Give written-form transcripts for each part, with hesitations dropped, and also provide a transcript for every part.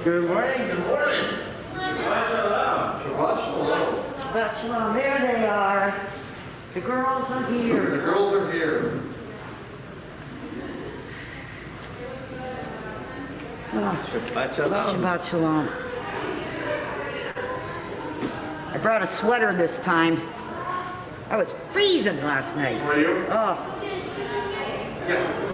Good morning, good morning. Shabbat shalom. Shabbat shalom. Shabbat shalom. There they are. The girls are here. The girls are here. Oh, Shabbat shalom. Shabbat shalom. I brought a sweater this time. I was freezing last night. Were you? Oh. Yeah.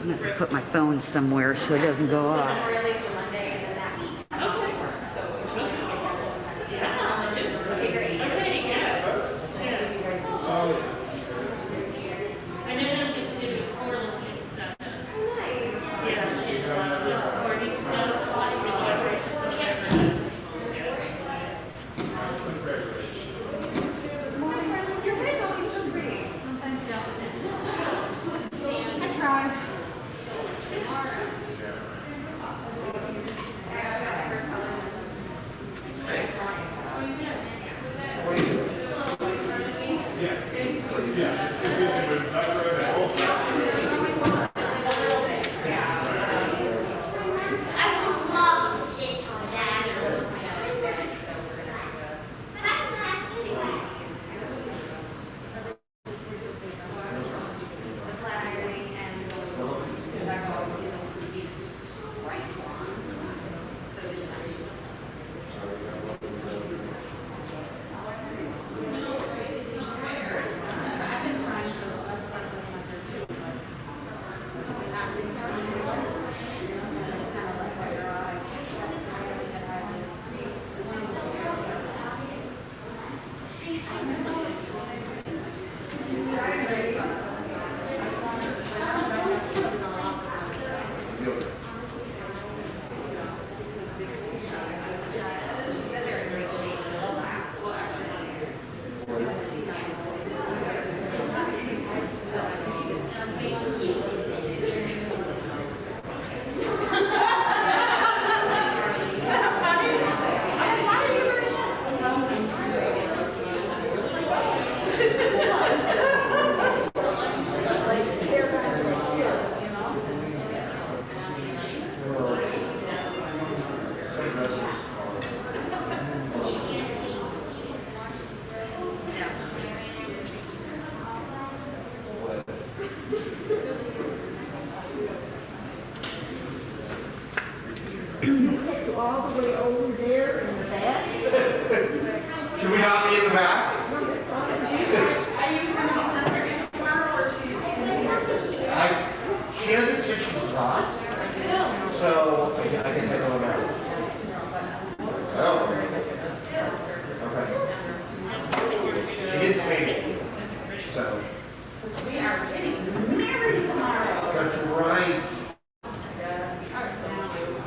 I'm going to have to put my phone somewhere so it doesn't go off. All the way over there in the back. Should we not be in the back? Are you going to be center tomorrow or She hasn't said she's not. So I guess I don't know. Oh. Okay. She didn't say anything. So. we are getting married tomorrow. That's right.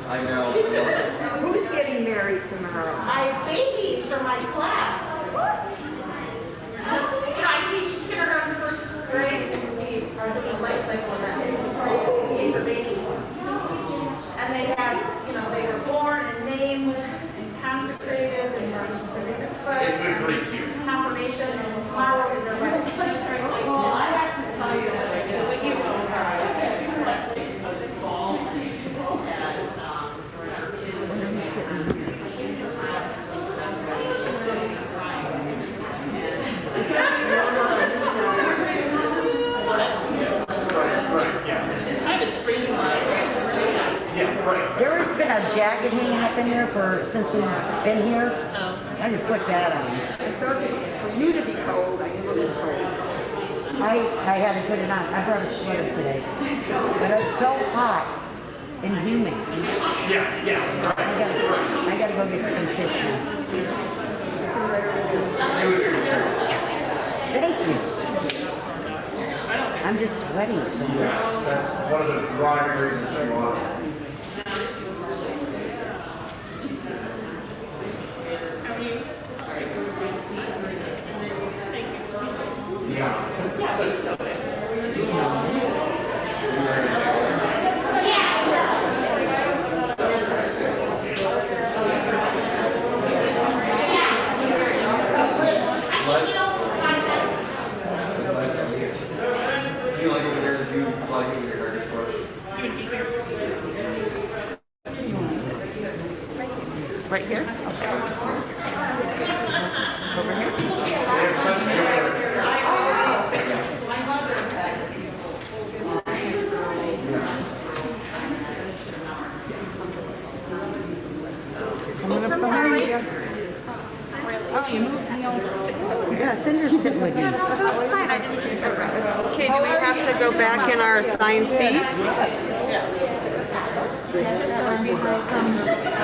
I know. Who's getting married tomorrow? I have babies for my class. I teach kindergarten, first grade, and we are doing life cycle events for babies. And they had, they were born and named and consecrated and Mitzvah. It's been pretty cute. Confirmation, and tomorrow is their wedding. a jacket hanging up in there since we've been here. I just put that on. It's okay for you to be cold. I can look at cold. I had to put it on. I brought a sweater today. But it's so hot and humid. Yeah. I gotta go get some tissue. Thank you. I'm just sweating so much. That's one of the driving reasons you want it. Right here? Over here? Oops, I'm sorry. Oh, you moved me on 6 over. Yeah, Cinder's sitting with me. Oh, it's fine, I didn't see separate. Okay, do we have to go back in our assigned seats?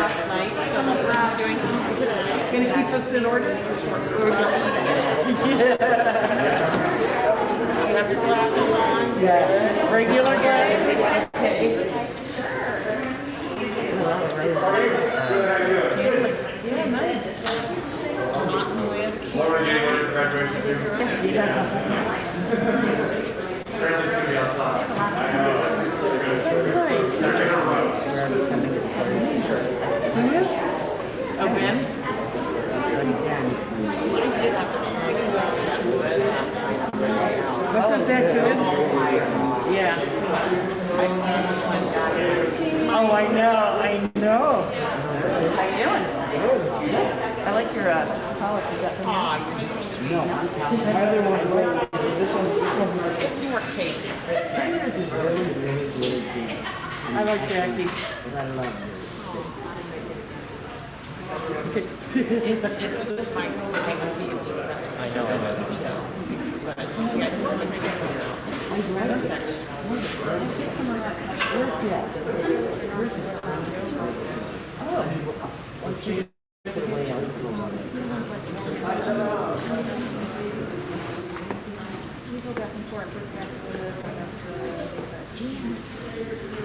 Last night, so that's what I'm doing today. Gonna keep us in order? Have your glasses on. Yes. Regular glasses? Yeah, nice. Not in the way of Laura, you getting ready for graduation too? Apparently it's gonna be outside. Oh, Ben? Wasn't that good? Yeah. Oh, I know. How you doing? I like your policy. Is that from yours? It's more cake. I like Jackie's.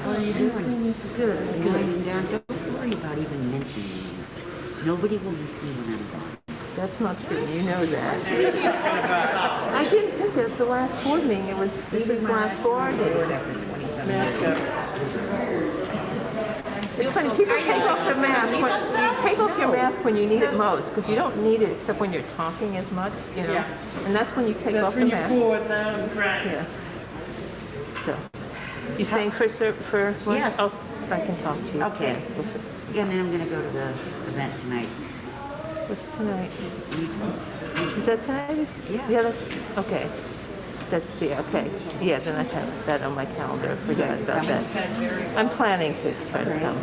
How are you doing? Good. Going down. Don't worry about even mentioning me. Nobody will miss me when I'm gone. That's not true. You know that. I didn't think at the last board meeting. It was this is last board. Mask up. It's funny. People take off the mask. You take off your mask when you need it most, because you don't need it except when you're talking as much, you know. Yeah. And that's when you take off the mask. That's when you pull it down. Right. Yeah. So, you staying for lunch? Yes. Oh, I can talk to you. Okay. Yeah, and then I'm gonna go to the event tonight. What's tonight? Is that tonight? Yeah. Yeah, that's, okay. That's, yeah, okay. Yeah, then I have that on my calendar. I forgot about that. I'm planning to try to come.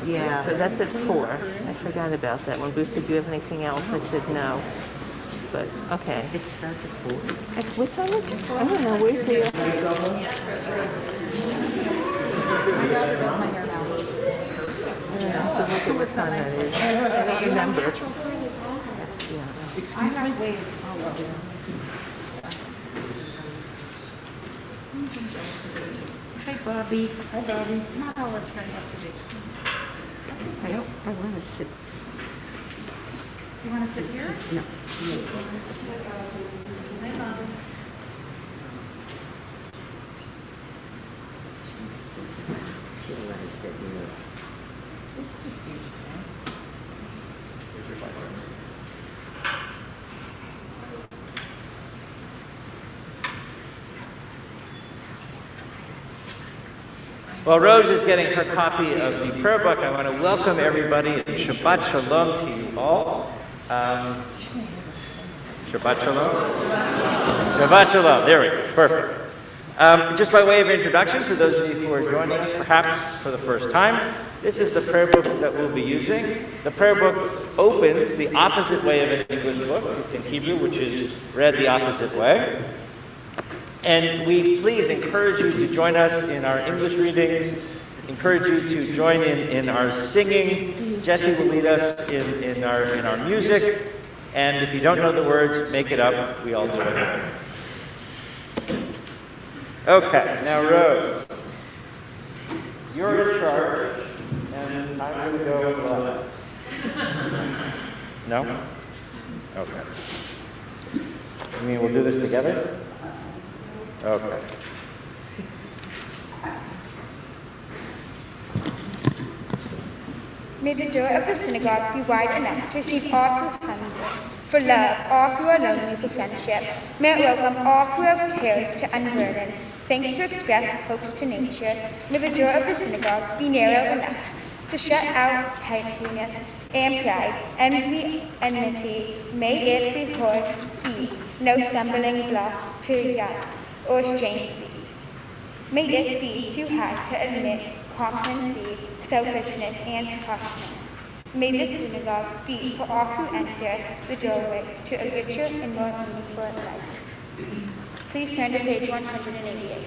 Yeah. So that's at 4. I forgot about that. When Bruce said, do you have anything else? I said no. But, okay. It starts at 4. What time is it? I don't know. Where's the... I have to look at what time that is. I don't remember. Yeah. Excuse me? Hi, Bobby. Hi, Bobby. It's not all it's turned out to be. I want to sit. You want to sit here? No. Hi, Mom. She'll let us sit here. While Rose is getting her copy of the prayer book, I want to welcome everybody and Shabbat Shalom to you all. Shabbat Shalom. Shabbat Shalom. There we go. Perfect. Just by way of introduction, for those of you who are joining us perhaps for the first time, This is the prayer book that we'll be using. The prayer book opens the opposite way of an English book. It's in Hebrew, which is read the opposite way. And we please encourage you to join us in our English readings, encourage you to join in our singing. Jesse will lead us in our music. And if you don't know the words, make it up. We all do it. Okay, now Rose, you're in charge, and I'm going to go left. No? Okay. You mean we'll do this together? Okay. May the door of the synagogue be wide enough to receive all who hunger for love, all who are lonely for friendship. May it welcome all who have cares to unburden, thanks to express hopes to nature. May the door of the synagogue be narrow enough to shut out haughtiness and pride, enmity. May it be no stumbling block to young or strained feet. May it be too high to admit competency, selfishness, and harshness. May the synagogue be for all who enter the doorway to a richer and more meaningful life. Please turn to page 188.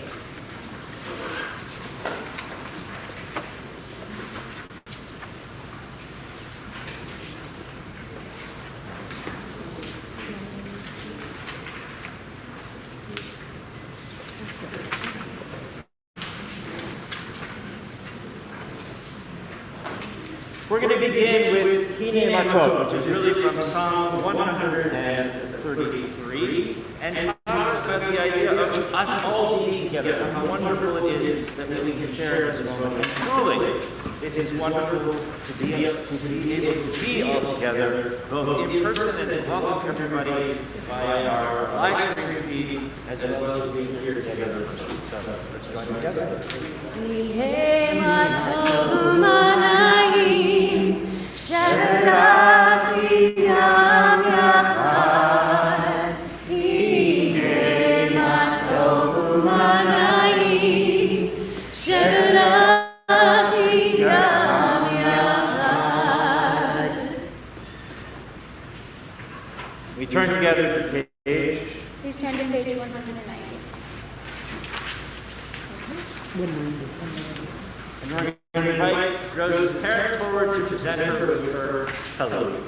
We're going to begin with Hine Matot, which is really from Psalm 133, and talks about the idea of us all being together, how wonderful it is that we can share this moment. And truly, this is wonderful to be able to be all together, both in person and to welcome everybody via our live stream feed, as well as being here together in person. So let's join together. We turn together to the page. Please turn to page 190. And we're going to invite Rose's parents forward to present her with her television.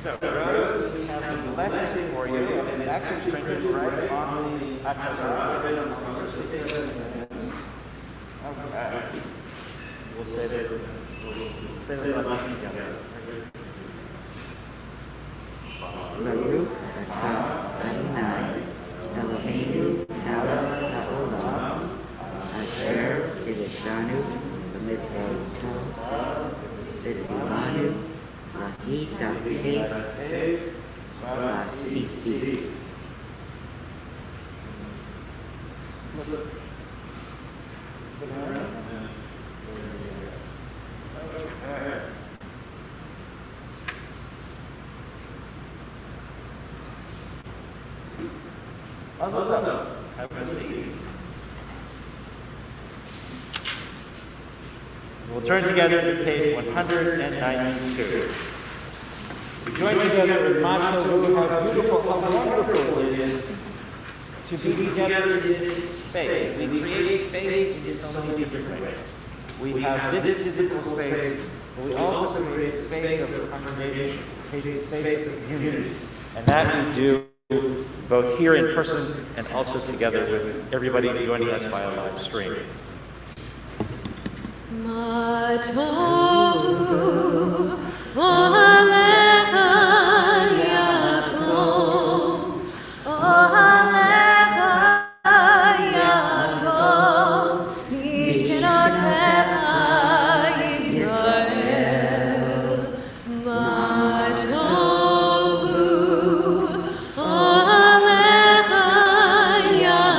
So, Rose, we have the lesson for you, and it's actually printed right on the Atazar. Okay. We'll say the lesson together. Baruch atah Adonai Eloheinu melech haolam asher kiddushanu b'mitzvotav v'tzivanu lahidateh v'asisi. Have a seat. We'll turn together to page 192. We join together in Mandel To Present, how beautiful, how wonderful it is to be together in this space. We create space in so many different ways. We have this physical space, but we also create a space of congregation, a space of community. And that we do both here in person and also together with everybody joining us via live stream. Yeah.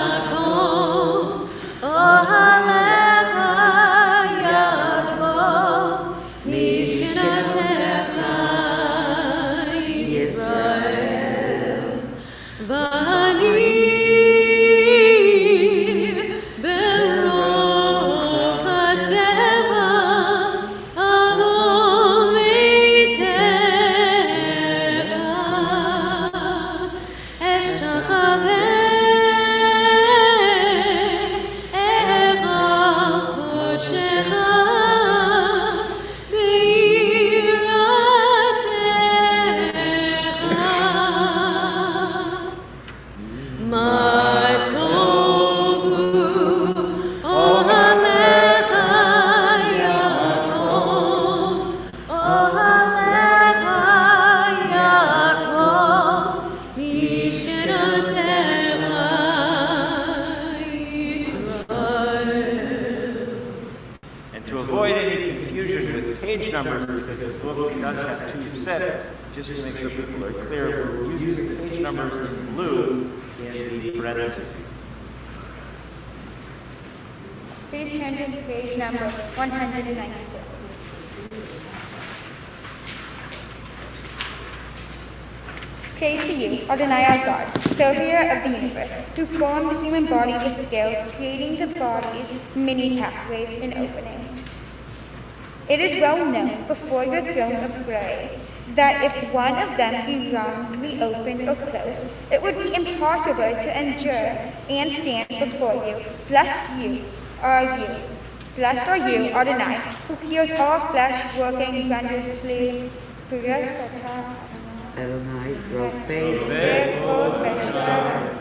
page numbers because this book does have two sets, just to make sure people are clear. We're using the page numbers in blue in the parentheses. Please turn to page number 194. Praise to you, Adonai our God, Savior of the universe, who formed the human body with skill, creating the body's many pathways and openings. It is well known before your throne of glory that if one of them be wrongly opened or closed, it would be impossible to endure and stand before you. Blessed are you, Adonai, who heals all flesh, working wondrously. Adonai, Rofei,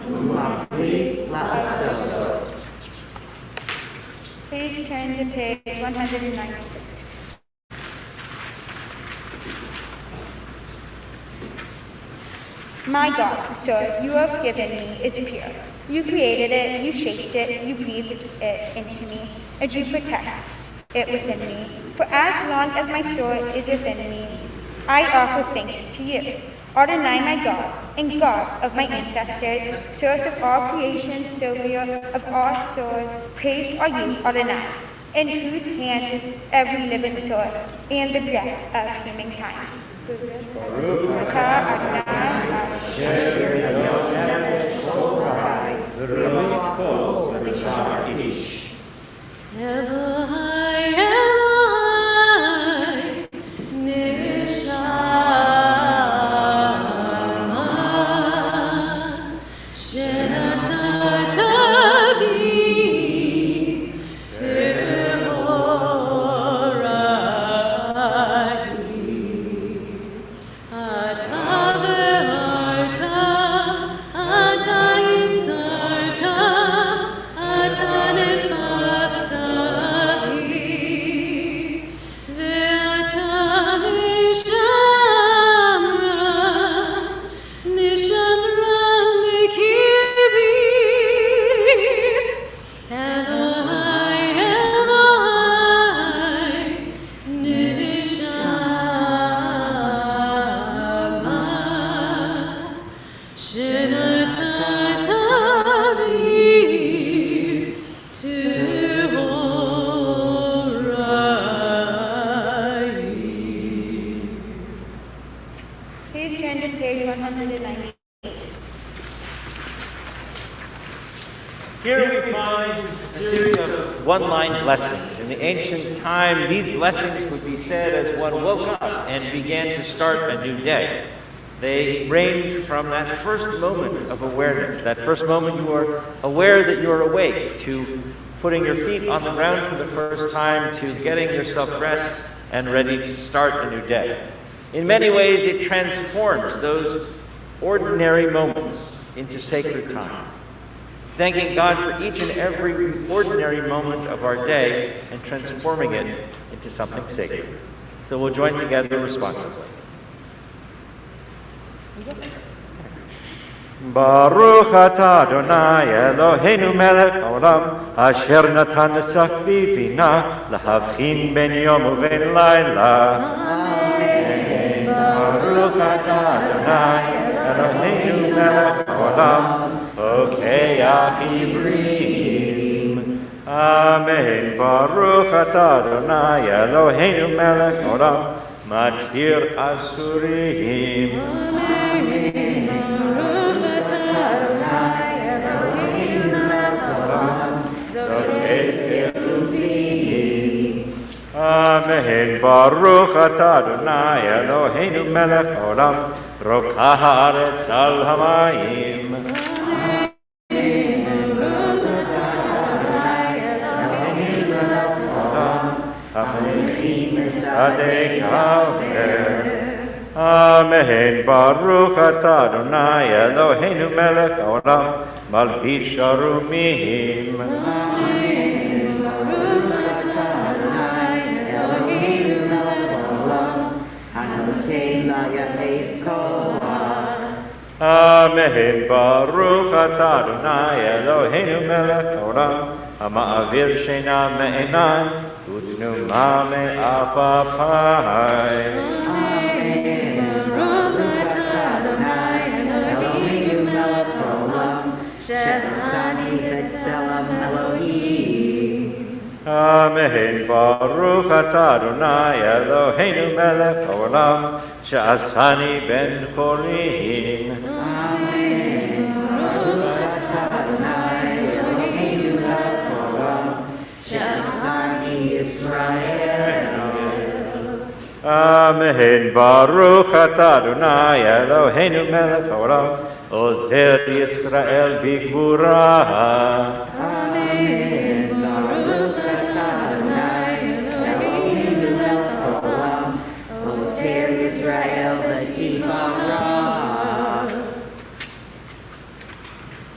Umafli, La'asos. Please turn to page 196. My God, the soul you have given me is pure. You created it, you shaped it, you breathed it into me, and you protect it within me. For as long as my soul is within me, I offer thanks to you, Adonai my God, and God of my ancestors, source of all creation, Savior of all souls. Praised are you, Adonai, in whose hand is every living soul and the breath of humankind. Please turn to page 198. Here we find a series of one-line blessings. In the ancient time, these blessings would be said as one woke up and began to start a new day. They range from that first moment of awareness, that first moment you are aware that you're awake, to putting your feet on the ground for the first time, to getting yourself dressed and ready to start a new day. In many ways, it transforms those ordinary moments into sacred time. Thanking God for each and every ordinary moment of our day and transforming it into something sacred. So we'll join together responsively. Baruch atah Adonai Eloheinu melech haolam asher natan l'sachvi vina lahavchin ben yom uven layla. Amen. Baruch atah Adonai Eloheinu melech haolam pokeach ivrim. Amen. Baruch atah Adonai Eloheinu melech haolam matir asurim. Amen. Amen. Baruch atah Adonai Eloheinu melech haolam rokah haaretz al hamayim. Amen. Baruch atah Adonai Eloheinu melech haolam hamechim tzadek haver. Amen. Baruch atah Adonai Eloheinu melech haolam malbish arumim. Amen. Amen. Baruch atah Adonai Eloheinu melech haolam המעביר שינה מעיניי, ותנומה מאף אפיי. Amen. Baruch atah Adonai Eloheinu melech haolam, she'asani ben chorin. Amen. Baruch atah Adonai Eloheinu melech haolam, she'asani Yisrael. Amen. Baruch atah Adonai Eloheinu melech haolam, ozer Yisrael bigvura.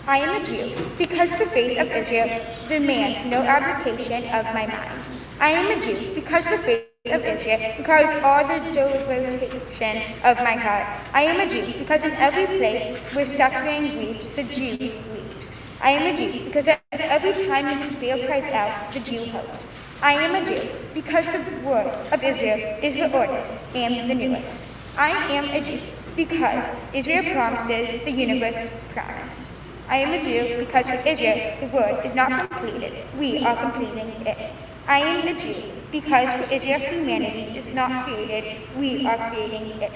I am a Jew because the faith of Israel demands no abdication of my mind. I am a Jew because the faith of Israel requires all the devotion of my heart. I am a Jew because in every place where suffering weeps, the Jew weeps. I am a Jew because every time the despair cries out, the Jew hopes. I am a Jew because the word of Israel is the oldest and the newest. I am a Jew because Israel promises the universe promised. I am a Jew because for Israel the word is not completed, we are completing it. I am a Jew because for Israel humanity is not created, we are creating it.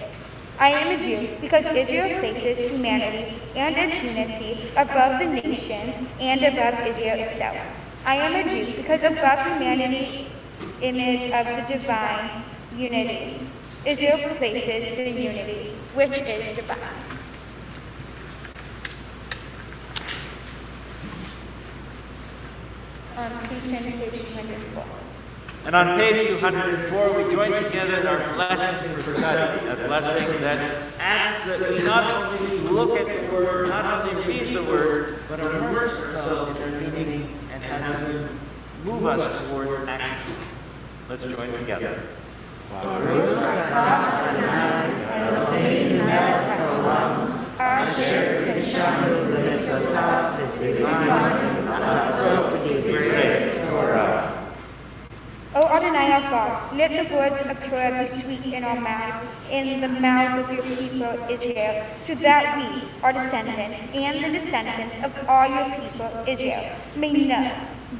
I am a Jew because Israel places humanity and its unity above the nations and above Israel itself. I am a Jew because above humanity, image of the divine unity, Israel places the unity, which is divine. Please turn to page 204. And on page 204, we join together in our blessing for study, a blessing that asks that we not only look at the words, not only read the word, but immerse ourselves in their meaning and have them move us towards action. Let's join together. Baruch atah Adonai Eloheinu melech haolam, asher kishanu b'mitzvotav v'tzivanu la'asot divrei Torah. O Adonai our God, let the words of Torah be sweet in our mouths, in the mouth of your people Israel, so that we, our descendants, and the descendants of all your people Israel, may know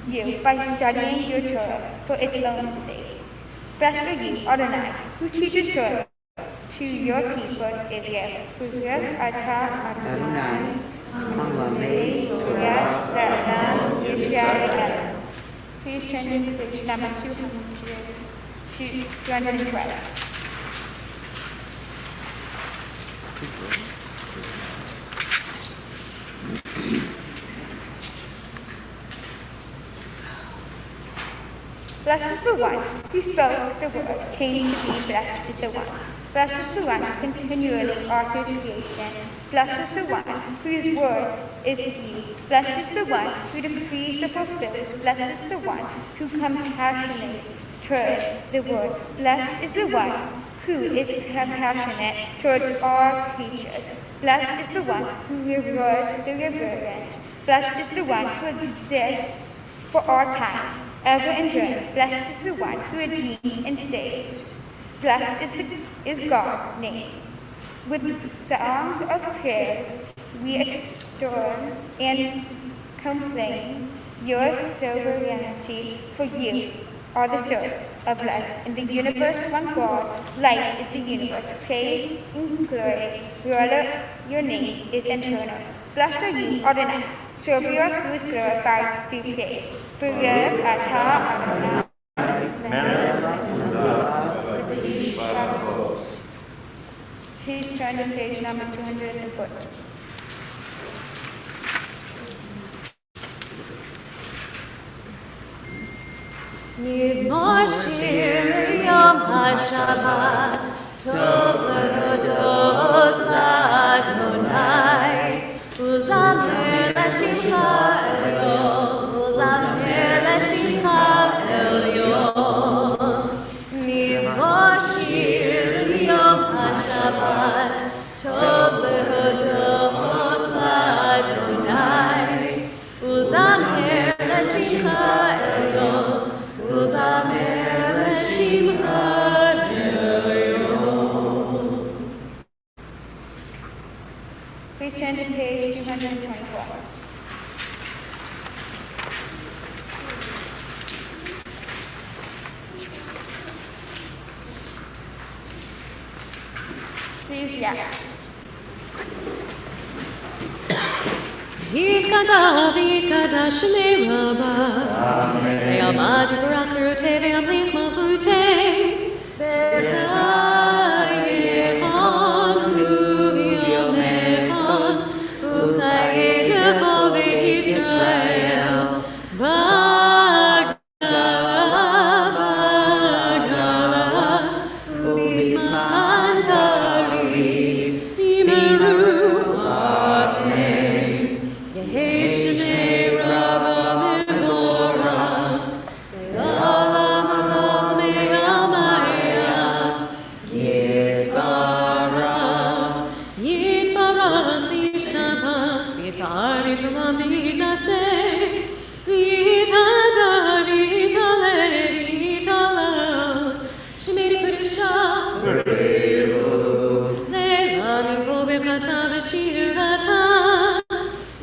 you by studying your Torah for its own sake. Blessed are you, Adonai, who teaches Torah to your people Israel. Baruch atah Adonai, Malamed Baruch le'olam Yisrael. Please turn to page number 212. Blessed is the one who spoke the word, came to be, blessed is the one. Blessed is the one who continually authors creation. Blessed is the one whose word is deed. Blessed is the one who decrees the fulfills. Blessed is the one who compassionate towards the word. Blessed is the one who is compassionate towards all creatures. Blessed is the one who rewards the reverent. Blessed is the one who exists for all time, ever enduring. Blessed is the one who redeems and saves. Blessed is God's name. With songs of prayers, we extol and complain your sovereignty, for you are the source of life. In the universe, one God, life is the universe. Praise and glory, your name is eternal. Blessed are you, Adonai, Savior, who is glorified through praise. Baruch atah Adonai. Please turn to page number 240. Mizmor shir liyom haShabbat, tov lehodot la'Adonai, uzamer lashimcha elyon, uzamer lashimcha elyon. Mizmor shir liyom haShabbat, tov lehodot la'Adonai, uzamer לשמך עליון, וזמר לשמך עליון. Please turn to page 224. Please, yeah. Yitkada shmei rabba, ve'amad yibarachute ve'amlich malchute, v'chayechon u'yomechon, u'chayedecho v'et Yisrael, b'gala, u'bizman kariv, yimeru amen. Yehi shmei rabba mevorach, ve'olam ha'ol me'amaya, yitbarach, v'yishtabach, v'yitkar v'yishlam v'yitnaseh, v'yitadar v'yitaleh v'yitalel, shmei kedusha v'revu, le'la mikol bechata v'shirata,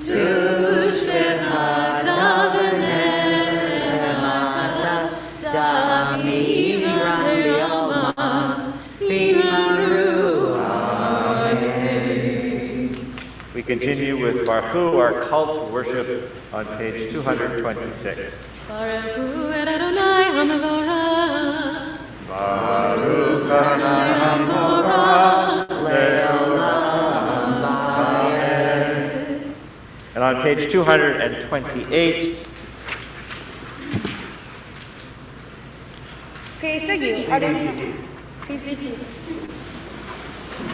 tush bechata v'net bechata, da'miram be'alma, v'yimaru. We continue with Baruch, our cult worship, on page 226. Baruch hu et Adonai HaMevorach. Baruch Adonai HaMevorach le'olam. Amen. And on page 228, Praise to you, Adonai. Please be seated.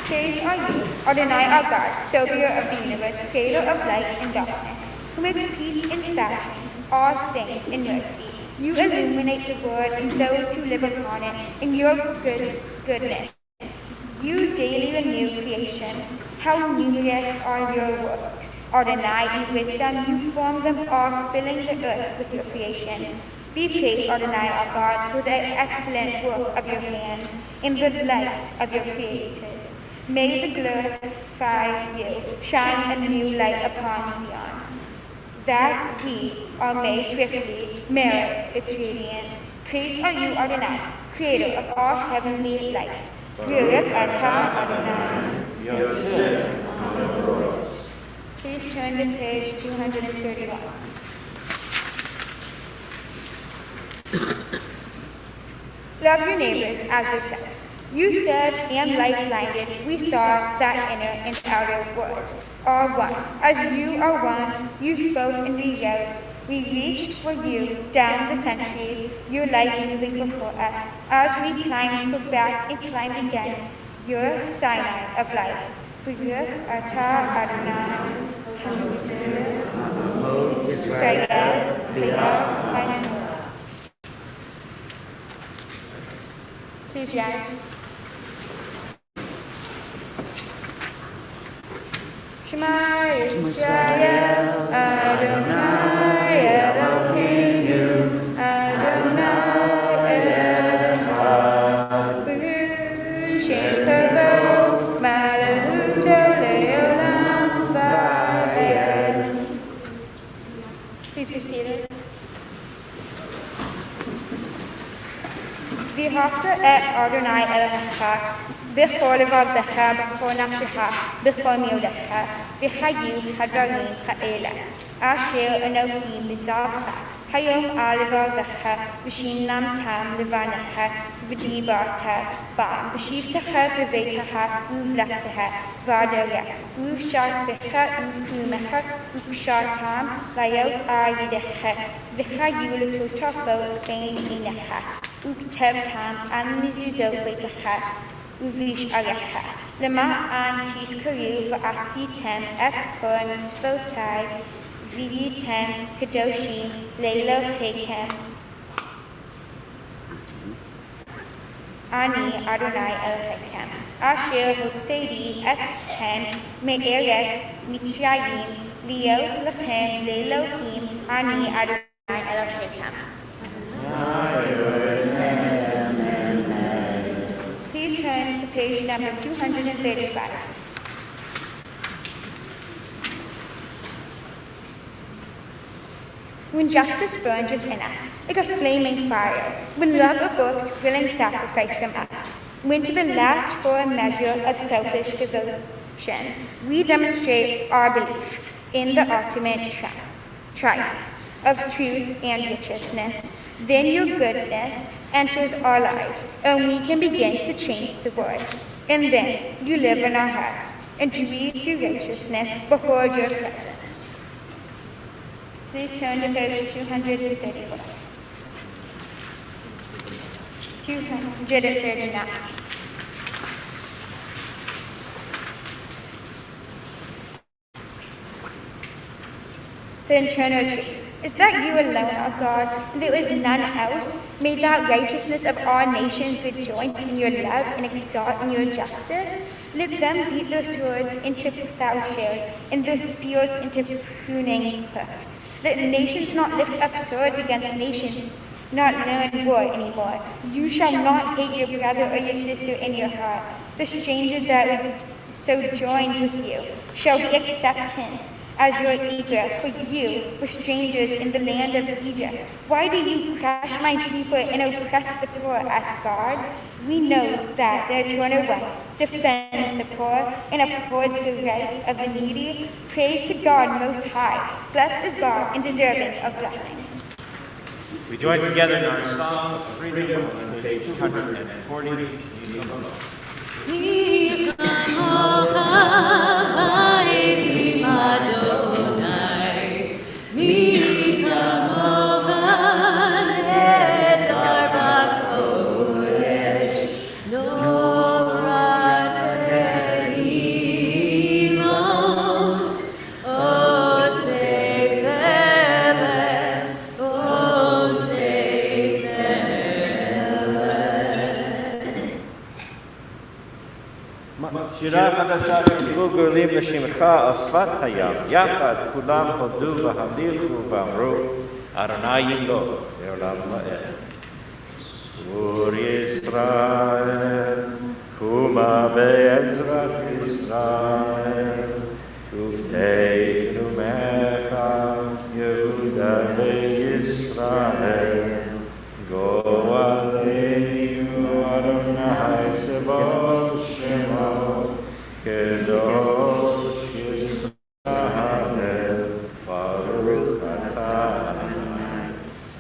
Praise are you, Adonai our God, Savior of the universe, Creator of light and darkness, who makes peace and fashions all things in mercy. You illuminate the world and those who live upon it in your goodness. You daily renew creation. How numerous are your works, Adonai, in wisdom you form them all, filling the earth with your creations. Be praised, Adonai our God, for the excellent work of your hands in the lights of your creator. May the glorify you shine a new light upon Zion, that we all may swiftly merit its radiance. Praised are you, Adonai, creator of all heavenly light. Baruch atah Adonai. Please turn to page 231. Love your neighbors as yourself. You said, and light blinded, we saw that inner and outer worlds are one. As you are one, you spoke and we yelled. We reached for you down the centuries, your light moving before us. As we climbed for back and climbed again, your Sinai of life. Baruch atah Adonai, Israel, Be'ah. Please rise. Shema Yisrael, Adonai Eloheinu, Adonai Echad. Baruch Shem Kavod, Malachuto Le'olam Va'ed. Please be seated. V'ahavta et Adonai Elohecha, b'chol levavecha, b'chol nafshecha, b'chol miodecha, v'chayu hadvarim ha'ela, asher Elohim b'zavcha, hayom al levavecha, v'shinam tam levanecha, v'dibarta bam, v'shivtecha b'veitecha, uvlektecha, v'adarech, uvsharpecha, uvkumecha, ukshartam, layot ayidecha, v'chayu letotafo fein inecha. Uktev-tam an mizuzot beitecha, uvish alecha. Lema an tizkaru v'asitem et kol mitzvotai, v'yitem kadoshim le'elohechem. Ani Adonai Elohechem. Asher hotzedi etchem me'eretz Mitzrayim, liot lechem le'elohim. Ani Adonai Elohim. Please turn to page number 235. When justice burns within us like a flaming fire, when love evokes willing sacrifice from us, when to the last full measure of selfish devotion, we demonstrate our belief in the ultimate triumph of truth and righteousness, then your goodness enters our lives, and we can begin to change the world. And then you live in our hearts, and breathe through righteousness, behold your presence. Please turn to page 234. 239. The internal truth is that you alone are God, and there is none else. May that righteousness of all nations rejoice in your love and exalt in your justice. Let them beat their swords into plowshares and their spears into pruning hooks. Let nations not lift up swords against nations, not learn war anymore. You shall not hate your brother or your sister in your heart. The stranger that sojourns with you shall be acceptant as your eager, for you were strangers in the land of Egypt. Why do you crush my people and oppress the poor? Asked God. We know that the Eternal One defends the poor and upholds the rights of the needy. Praise to God Most High. Blessed is God and deserving of blessing. We join together in our song of freedom on page 240. שירה חדשה שכתבו גואלים לשמך על שפת הים, יחד כולם הודו והמליכו ואמרו, אדוני ימלוך לעולם ועד. צור ישראל, קומה בעזרת ישראל, תופתנו מך, יהודה וישראל, גואלנו אדוני צבאות שמו, קדוש ישראל, ברוך אתה,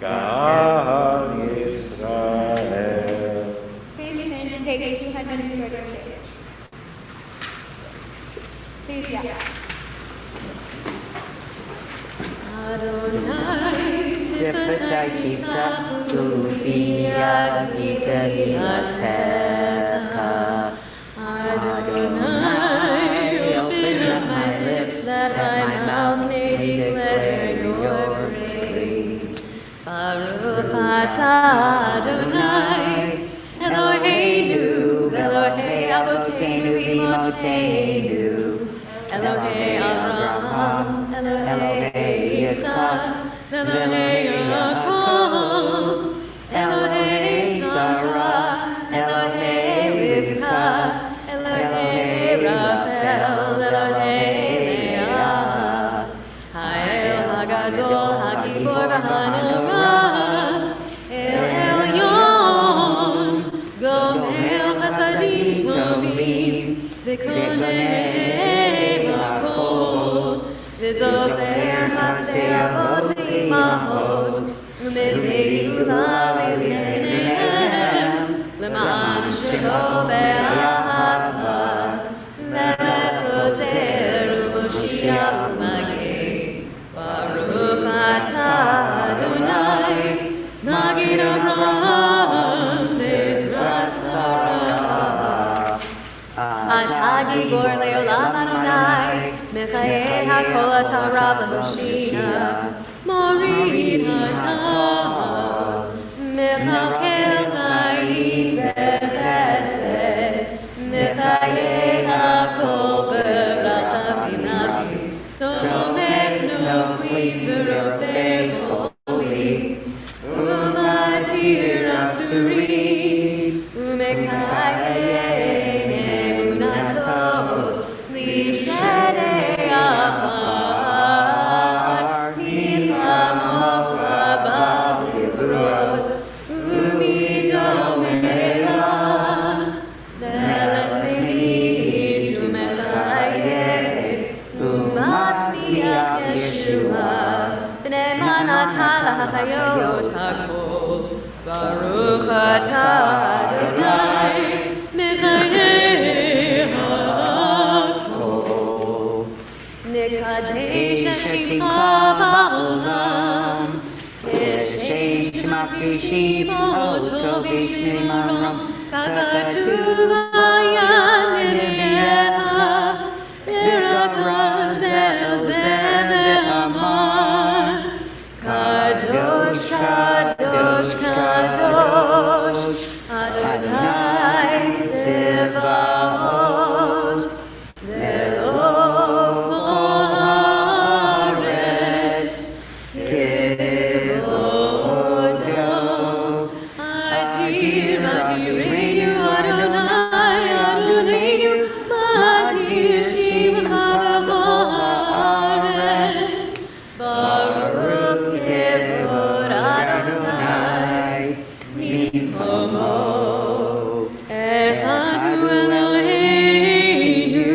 גאל ישראל. Please turn to page 232. Please, yeah. Sipatayita Tufia Vitaliateka. Adonai, open up my lips that my mouth may declare your praise. Baruch atah Adonai, Eloheinu, Elohei Avotenu Imotenu, Elohei Abraham, Elohei Yitzchak, Elohei Yaakov, Elohei Sarah, Elohei Rivka, Elohei Rachel, Elohei Leah, Ha'el Hagadol, Hagibor v'Hanorah, El Elyon, Gomel Chasadim Tovim, V'konei Makol, V'zocher Chasdei Avot V'imahot, U'medei Geulah V'lenehem, L'ma'an Shemo Be'ahava, Ve'etozer U'Moshiach U'Magid, Baruch atah Adonai, Magid Avraham, Bezrat Sarah. Atah Gibor Le'olam Adonai, Mechayeh HaKol atah Rabba Moshiach, Morid atah, Mechakel Chayim Bechesed, Mechayeh HaKol v'rachamim rabim, Somech noflim v'rofei cholim, Hayot HaKol. Baruch atah Adonai, Mechayeh HaKol. Nekadesh Shemcha ba'olam, Teshem Makdishim Oto B'Shem Aram, Kakatuv Ayan Nevi'echa, Berak Razel Zeh Ve'amar, Kadosh, Kadosh, Kadosh, Adonai Tzevaot, Ve'lo kol haaretz kevodo. Adir, Adirenu, Adonai, Adonenu, Adir Shimcha b'chol haaretz. Baruch kevod Adonai mimkomo. Echad hu Eloheinu,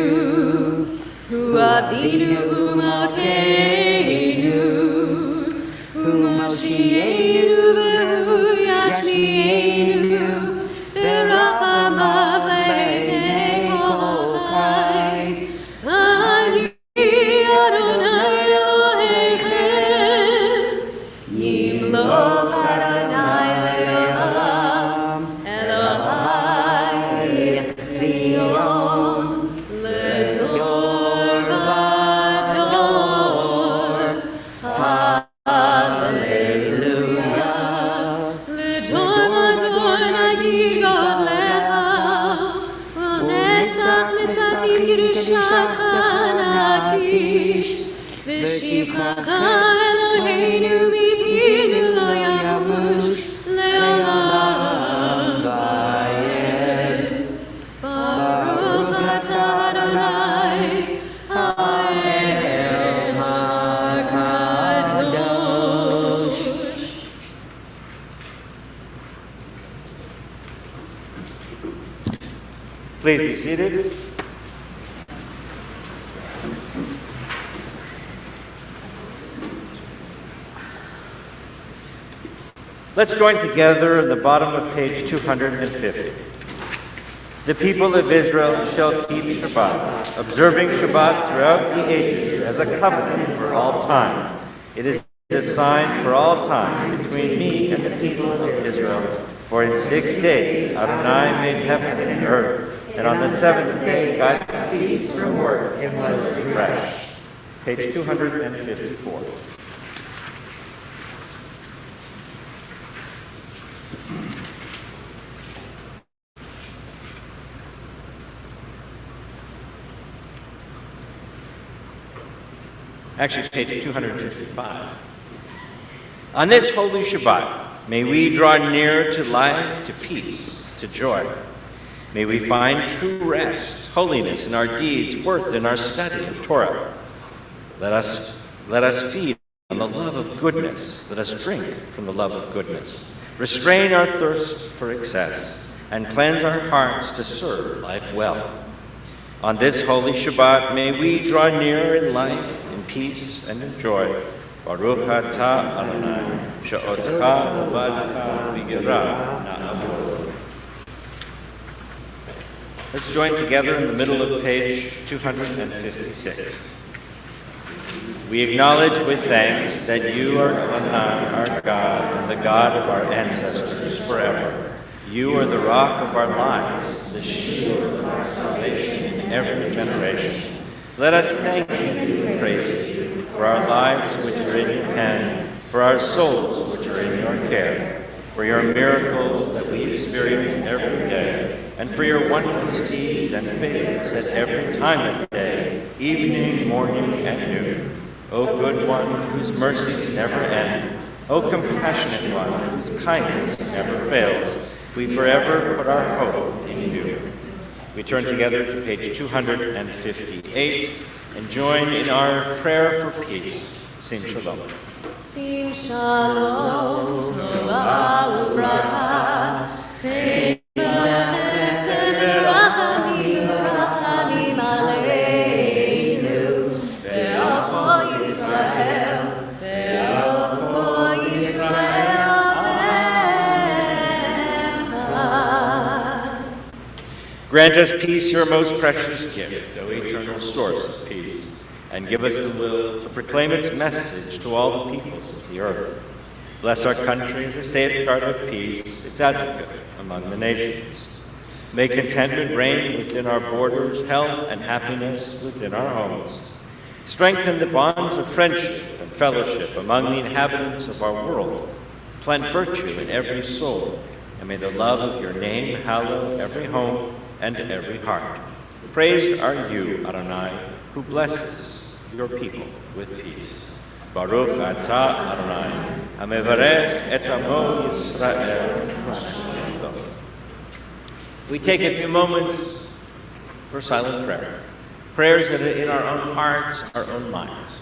hu Avinu u'Malkeinu, hu Moshienu v'hu Yashmienu, v'rachamav le'nei kol chai. Ani Adonai Elohechem, Yimloch Adonai le'olam, Elohai Tzion, L'dor v'dor. Hallelujah. L'dor v'dor nagid godlecha, U'netzach netzatim kirushacha nadish, V'shivchacha Eloheinu b'pinu lo yamush, le'olam vayed. Baruch atah Adonai, Ha'el HaKadosh. Please be seated. Let's join together in the bottom of page 250. The people of Israel shall keep Shabbat, observing Shabbat throughout the ages as a covenant for all time. It is a sign for all time between me and the people of Israel. For in 6 days Adonai made heaven and earth, and on the seventh day God ceased from work and was refreshed. Page 254. Actually, page 255. On this holy Shabbat, may we draw near to life, to peace, to joy. May we find true rest, holiness in our deeds, worth in our study of Torah. Let us feed on the love of goodness. Let us drink from the love of goodness. Restrain our thirst for excess, and cleanse our hearts to serve life well. On this holy Shabbat, may we draw near in life, in peace, and in joy. Baruch atah Adonai, she'otcha uvadcha v'yirah na'amod. Let's join together in the middle of page 256. We acknowledge with thanks that you are Adonai, our God, and the God of our ancestors forever. You are the rock of our lives, the shield of our salvation in every generation. Let us thank you and praise you for our lives which are in your hand, for our souls which are in your care, for your miracles that we experience every day, and for your wondrous deeds and favors at every time of day, evening, morning, and noon. O good one, whose mercies never end, O compassionate one, whose kindness never fails, we forever put our hope in you. We turn together to page 258 and join in our prayer for peace. Sing Shalom. Sing Shalom, Tova Uvracha, Chesed v'rachamim aleinu, ve'al kol Yisrael, ve'al kol Yisrael. Grant us peace, your most precious gift, O eternal source of peace, and give us the will to proclaim its message to all the peoples of the earth. Bless our country as a safeguard of peace, its advocate among the nations. May contentment reign within our borders, health and happiness within our homes. Strengthen the bonds of friendship and fellowship among the inhabitants of our world. Plant virtue in every soul, and may the love of your name hallow every home and every heart. Praised are you, Adonai, who blesses your people with peace. Baruch atah Adonai, hamevarech et amo Yisrael. We take a few moments for silent prayer. Prayers that are in our own hearts, our own minds.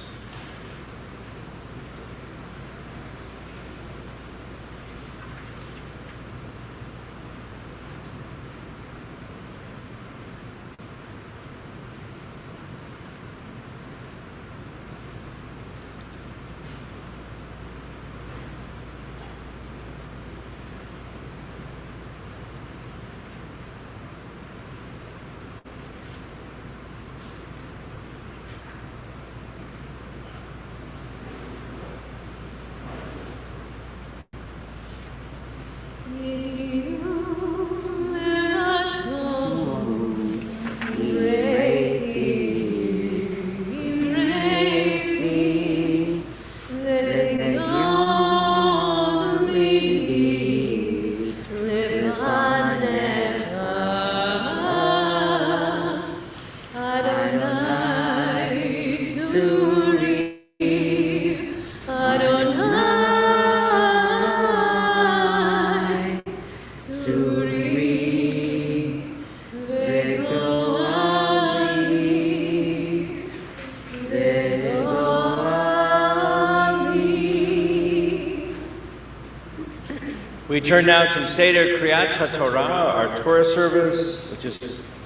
We turn now to Seder Kriyat HaTorah, our Torah service,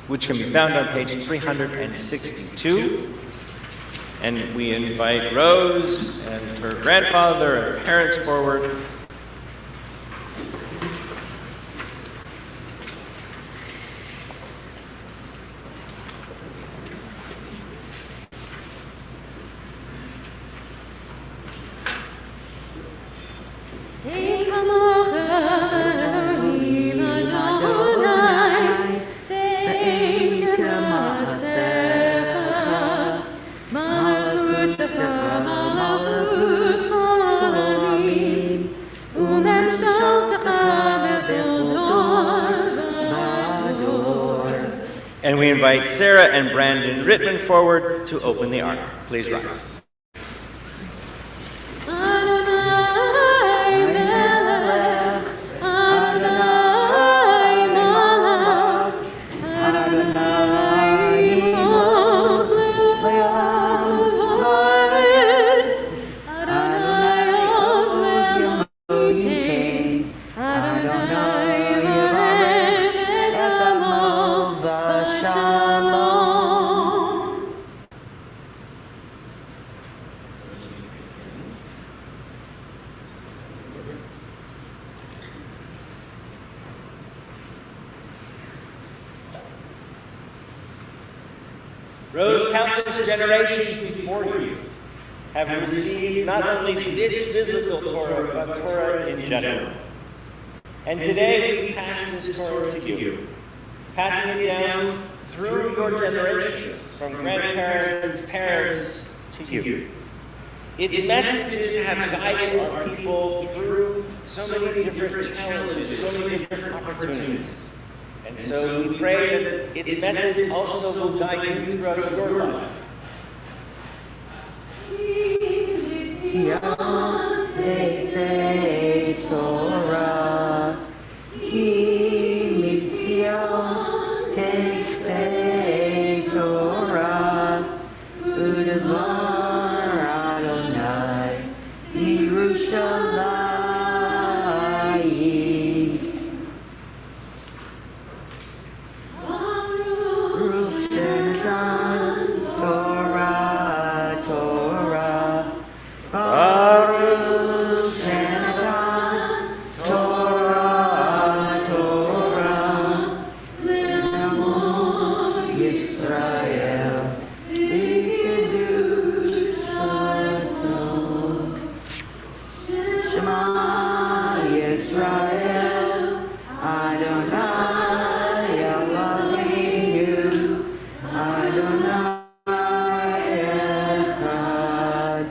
which can be found on page 362. And we invite Rose and her grandfather and her parents forward. And we invite Sarah and Brandon Rittman forward to open the ark. Please rise. Rose, countless generations before you have received not only this physical Torah, but Torah in general. And today we pass this Torah to you, passing it down through your generations, from grandparents, parents, to you. Its messages have guided our people through so many different challenges, so many different opportunities. And so we pray that its message also will guide you throughout your life. Torah, Torah, Torah. Yisrael, Adonai Eloheinu, Adonai Echad,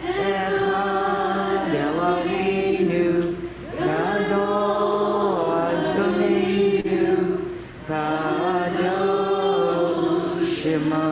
Echad Eloheinu, Gadol Adonai, Kadosh Shemo.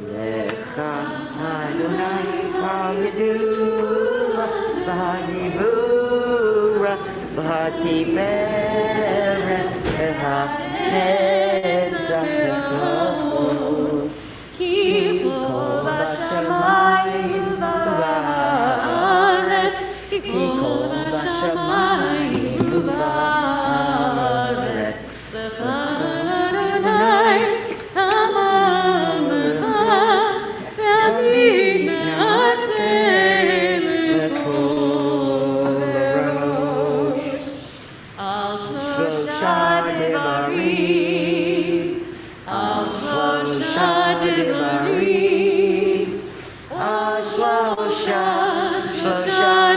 Lecha Adonai Hallelujah, V'Hadibura, V'Hatiberet, V'Hanetzach, Ki kol bashamayim u'ba'aretz, ki kol bashamayim u'ba'aretz, Lecha Adonai amamecha, ve'ani na'aseh b'kol al shlosha devarim, al shlosha devarim, al shlosha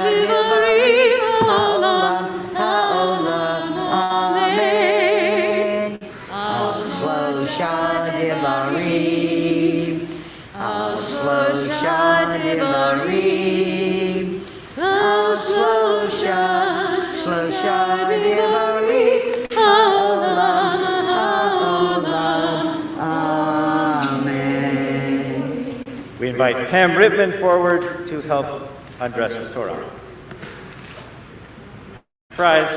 devarim, ha'olam, ha'olam, amen. al shlosha devarim, al shlosha devarim, al shlosha devarim, ha'olam, ha'olam, amen. We invite Pam Ripman forward to help undress the Torah. Surprise.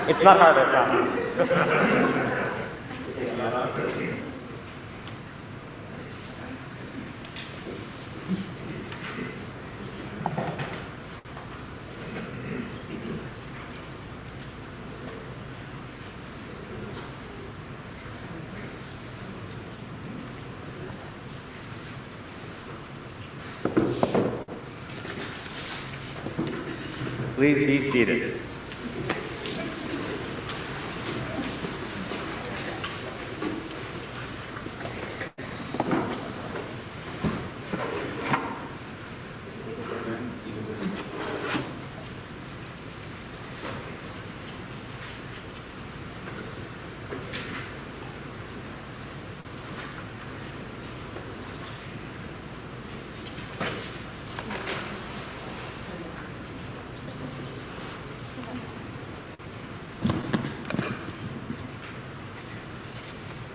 It's not hard, I promise. Please be seated.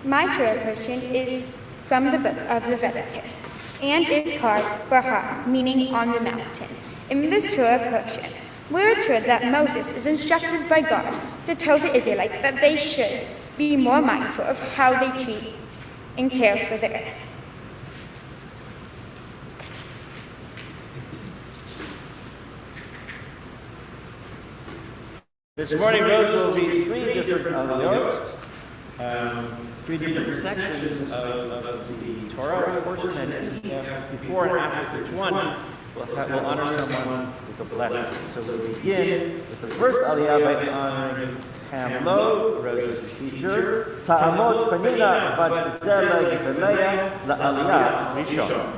My Torah portion is from the book of Leviticus and is called Barha, meaning on the mountain. In this Torah portion, we're told that Moses is instructed by God to tell the Israelites that they should be more mindful of how they treat and care for the earth. This morning, Rose will read three different aliyot, three different sections of the Torah portion, and before and after each one, we'll honor someone with a blessing. So we'll begin with the first aliyah by honoring Pam Lowe, Rose's teacher. Ta'amot panina bat zela yifaleya la'aliyah rishon.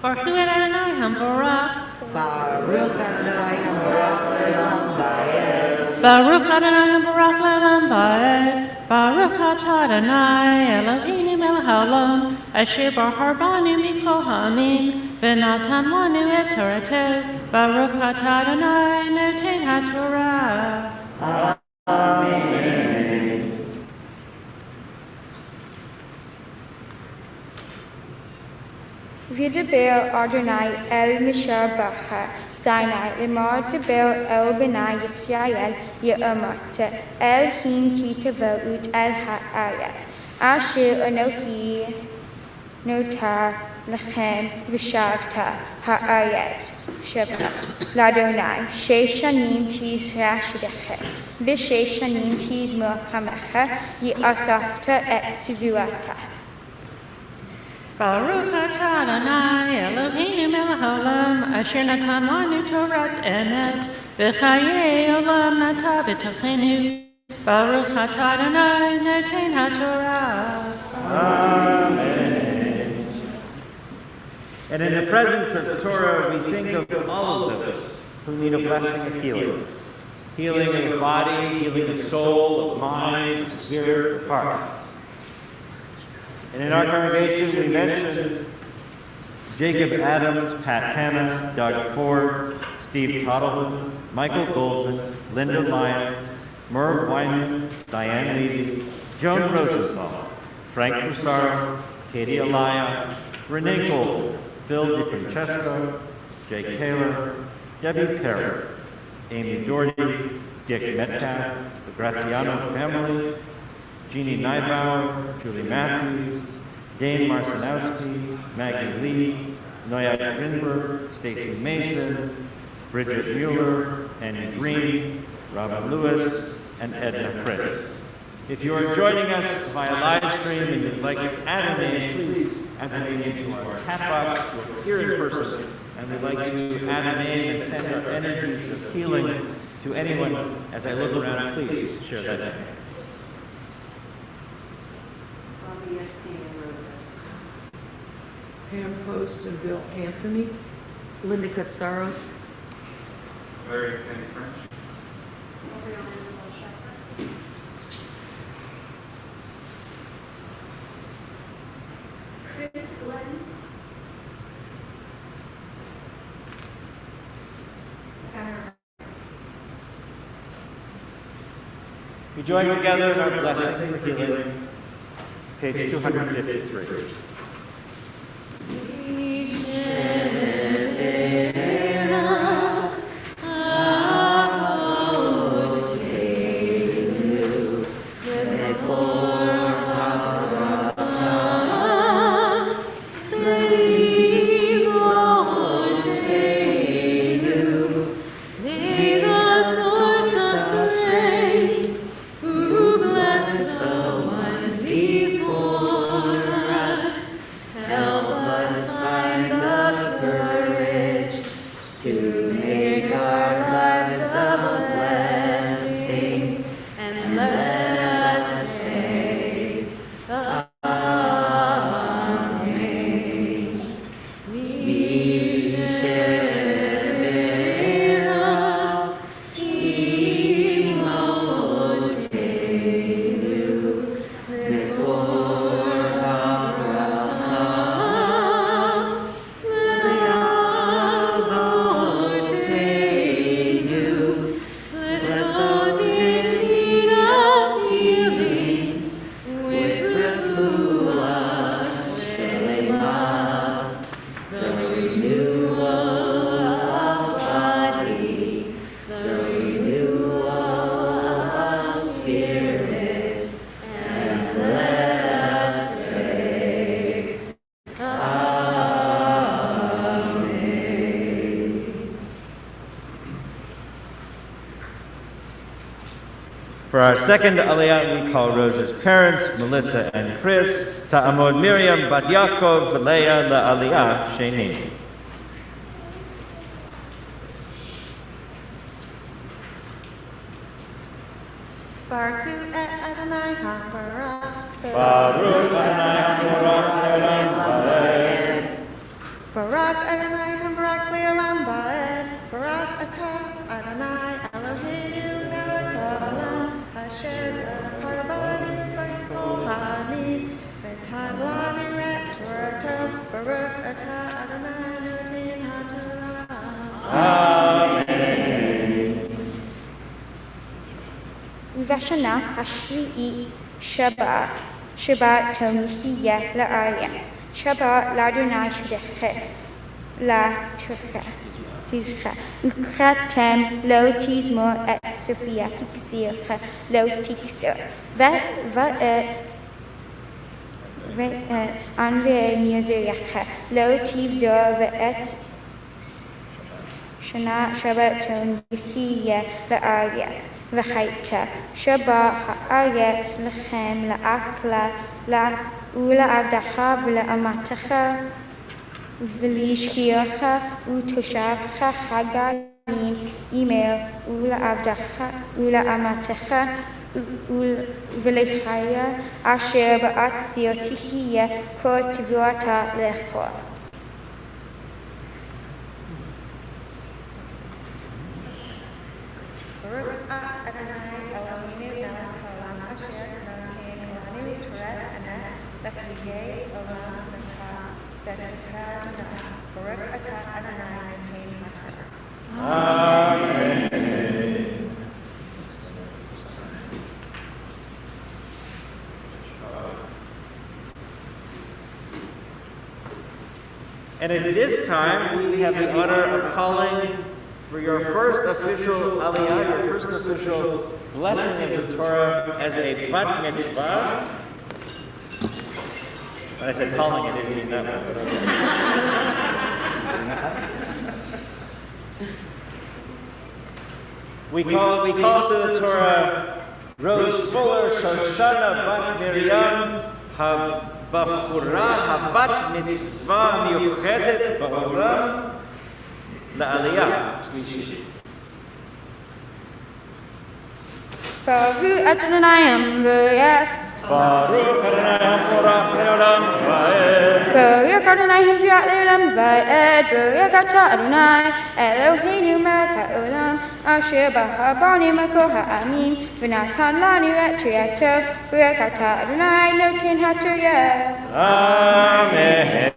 Baruch Adonai Hamvorach, Baruch Adonai Hamvorach Le'olam Va'ed. Baruch Adonai Hamvorach Le'olam Va'ed, Baruch Atah Adonai Eloheinu melech haolam, asher bahar banu mikol ha'amim, v'natan lanu et Torato, Baruch Atah Adonai noten ha'Torah. Amen. V'yidaber Adonai el Mishar Bahar Sinai lemar daber el B'nai Yisrael ye'amata el hin ki tavout el ha'ayat asher anochi nota lechem v'shavta ha'ayat Shabbat l'Adonai shesh shanim tiz rashidechem v'shesh shanim tiz mochamecha ye'asafta et tvuata. Baruch atah Adonai Eloheinu melech haolam asher natan lanu Torat emet v'chayei olam nata b'tochenu. Baruch atah Adonai noten haTorah. Amen. And in the presence of Torah, we think of all of those who need a blessing of healing. Healing of body, healing of soul, of mind, of spirit, of heart. And in our congregation, we mention Jacob Adams, Pat Hanna, Doug Ford, Steve Tottleman, Michael Goldman, Linda Lyons, Merv Weinman, Diane Levy, Joan Rosenthal, Frank Fusaro, Katie Alaya, Renee Gold, Phil DiFrancesco, Jake Taylor, Debbie Perry, Amy Doherty, Dick Metcalf, the Graziano family, Jeannie Neibauer, Julie Matthews, Dane Marcinowski, Maggie Lee, Noyak Grinberg, Stacy Mason, Bridget Mueller, Annie Green, Robin Lewis, and Edna Fritz. If you are joining us via live stream and you'd like to add a name, please add the name into our chat box. We're here in person, and we'd like to add a name and send our energies of healing to anyone. As I look around, please share that name. Pam Post and Bill Anthony. Linda Katsaros. Larry Sandy French. Chris Glenn. We join together in our blessing for healing, page 253. For our second aliyah, we call Rose's parents, Melissa and Chris, Ta'amod Miriam, Bat Yaakov, Leah, La'aliyah, Sheni. Baruch Adonai HaBarak. Baruch Adonai HaBarak Le'olam Ba'ed. Barak Adonai HaBarak Le'olam Ba'ed. Barak Atah Adonai Eloheinu melech haolam asher karabanu b'kol ha'amim v'natan lanu et Torato. Baruch Atah Adonai noten haTorah. Vashana Ashri'i Shabbat. Shabbat Tomihiya La'ayat. Shabbat Ladonai Shadechet. La Tizcha. Ukratem Lo Tizmor et Sophia Kiksircha Lo Tiksir. Anve Nizircha Lo Tivzor et Shana Shabbat Tomihiya La'ayat. V'chaita Shabbat Ha'ayat Lechem La'akla ולעבדך ולאמתך ולשכירך ותושבך הגרים אמר ולאמתך ולחיה אשר בעת ציר תחיה כל תבואתה לך. Baruch Adonai Eloheinu melech haolam asher noten lanu Torah emet lechayei olam beteka Adonai. Baruch atah Adonai noten haTorah. Amen. And at this time, we have the honor of calling for your first official aliyah, your first official blessing of the Torah as a bat mitzvah. When I said calling, I didn't mean that one. But okay. We call to the Torah Rose Fuller Shoshana Bat Miriam Habachura Habat Mitzvah Miuchedet Ba'olam La'aliyah Shlishi. Baruch Adonai Hamvayah. Baruch Adonai Hamorach Leolam Va'ed. Baruch Adonai Hamvayah Leolam Va'ed. Baruch atah Adonai Eloheinu melech haolam asher b'habarnim makol ha'amim v'natan lanu et Torato. Baruch atah Adonai noten haTorah. Amen.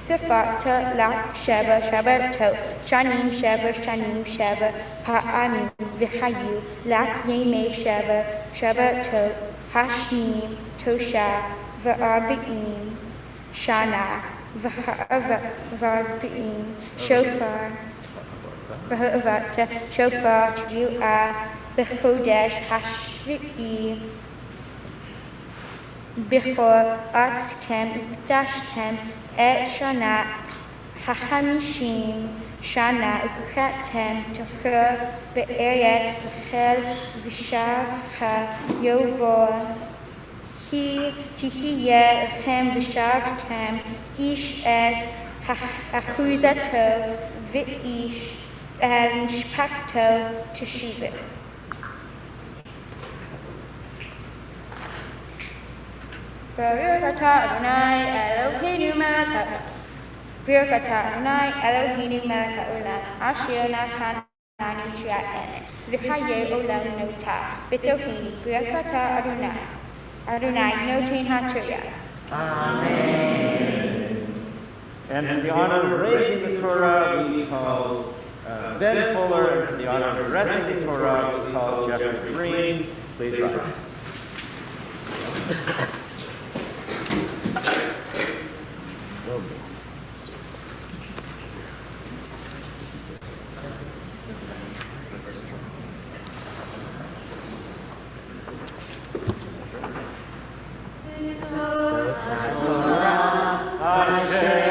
Sefata lak sheva shabato shanim sheva ha'amim v'hayu lak yemei sheva shabato hashnim tosha v'arbi'im shana v'arbi'im shofar v'ha'avata shofar t'ru'ah b'chodesh hashvi'i b'chor atzkem dashtem et shana hachamishim shana ukretem t'chur be'eretz l'chel v'shavcha yovor ki tihiyeh lechem v'shavtem ish et achuzato v'ish el mishpakto t'shuvah. Baruch atah Adonai Eloheinu melech haolam. Baruch atah Adonai Eloheinu melech haolam asher natan lanu Torah emet v'chayei olam notah b'tohenu. Baruch atah Adonai noten haTorah. Amen. And for the honor of raising the Torah, we call Ben Fuller, and for the honor of addressing the Torah, we call Jeffrey Green. Please rise. Amen.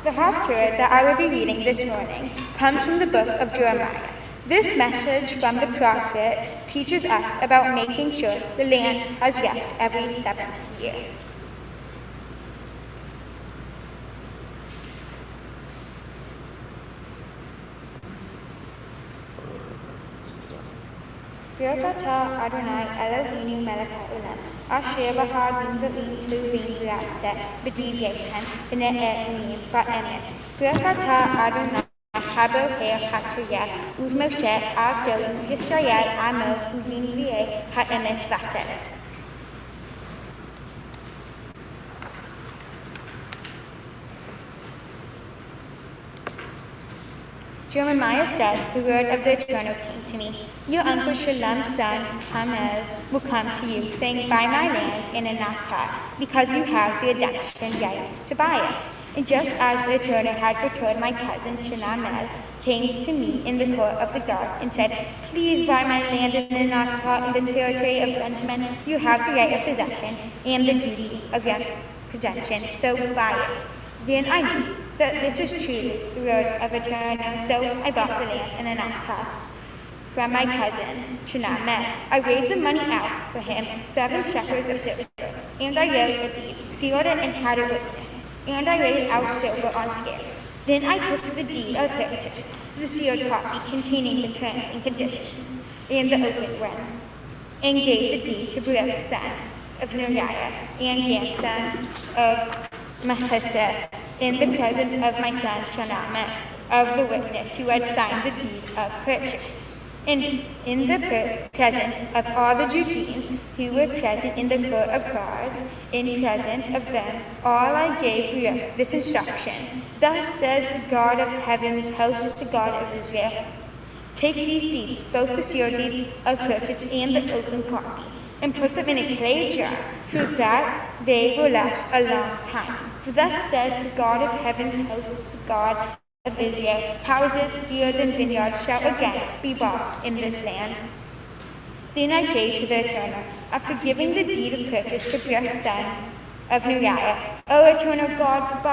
The half-Torah that I will be reading this morning comes from the book of Jeremiah. This message from the prophet teaches us about making sure the land has rest every 7th year. Baruch atah Adonai Eloheinu melech haolam, asher bahar v'im tovim v'yatzeh b'divraychem v'ne'erim ba'emet. Baruch atah Adonai haboher haTorah uv'Moshe avdo uv'Yisrael amo uv'imriei ha'emet v'aseret. Jeremiah said, the word of the Eternal came to me. Your uncle Shalom's son, Hamel, will come to you, saying, buy my land in Anatot, because you have the redemption right to buy it. And just as the Eternal had foretold, my cousin Shamel came to me in the court of the guard and said, please buy my land in Anatot in the territory of Benjamin. You have the right of possession and the duty of your redemption, so buy it. Then I knew that this was true, the word of Eternal, so I bought the land in Anatot from my cousin Shamel. I weighed the money out for him, 7 shekels of silver, and I wrote a deed, sealed it, and had a witness, and I weighed out silver on scales. Then I took the deed of purchase, the sealed copy containing the terms and conditions, and the open one, and gave the deed to Baruch, son of Neriah, and grandson of Mahesed, in the presence of my son Shalom, of the witness who had signed the deed of purchase, and in the presence of all the Judeans who were present in the court of God, in presence of them all I gave Baruch this instruction. Thus says the God of heaven's host, the God of Israel, take these deeds, both the sealed deeds of purchase and the open copy, and put them in a clay jar, so that they will last a long time. For thus says the God of heaven's hosts, the God of Israel, houses, fields, and vineyards shall again be bought in this land. Then I prayed to the Eternal, after giving the deed of purchase to Baruch, son of Neriah, O Eternal God,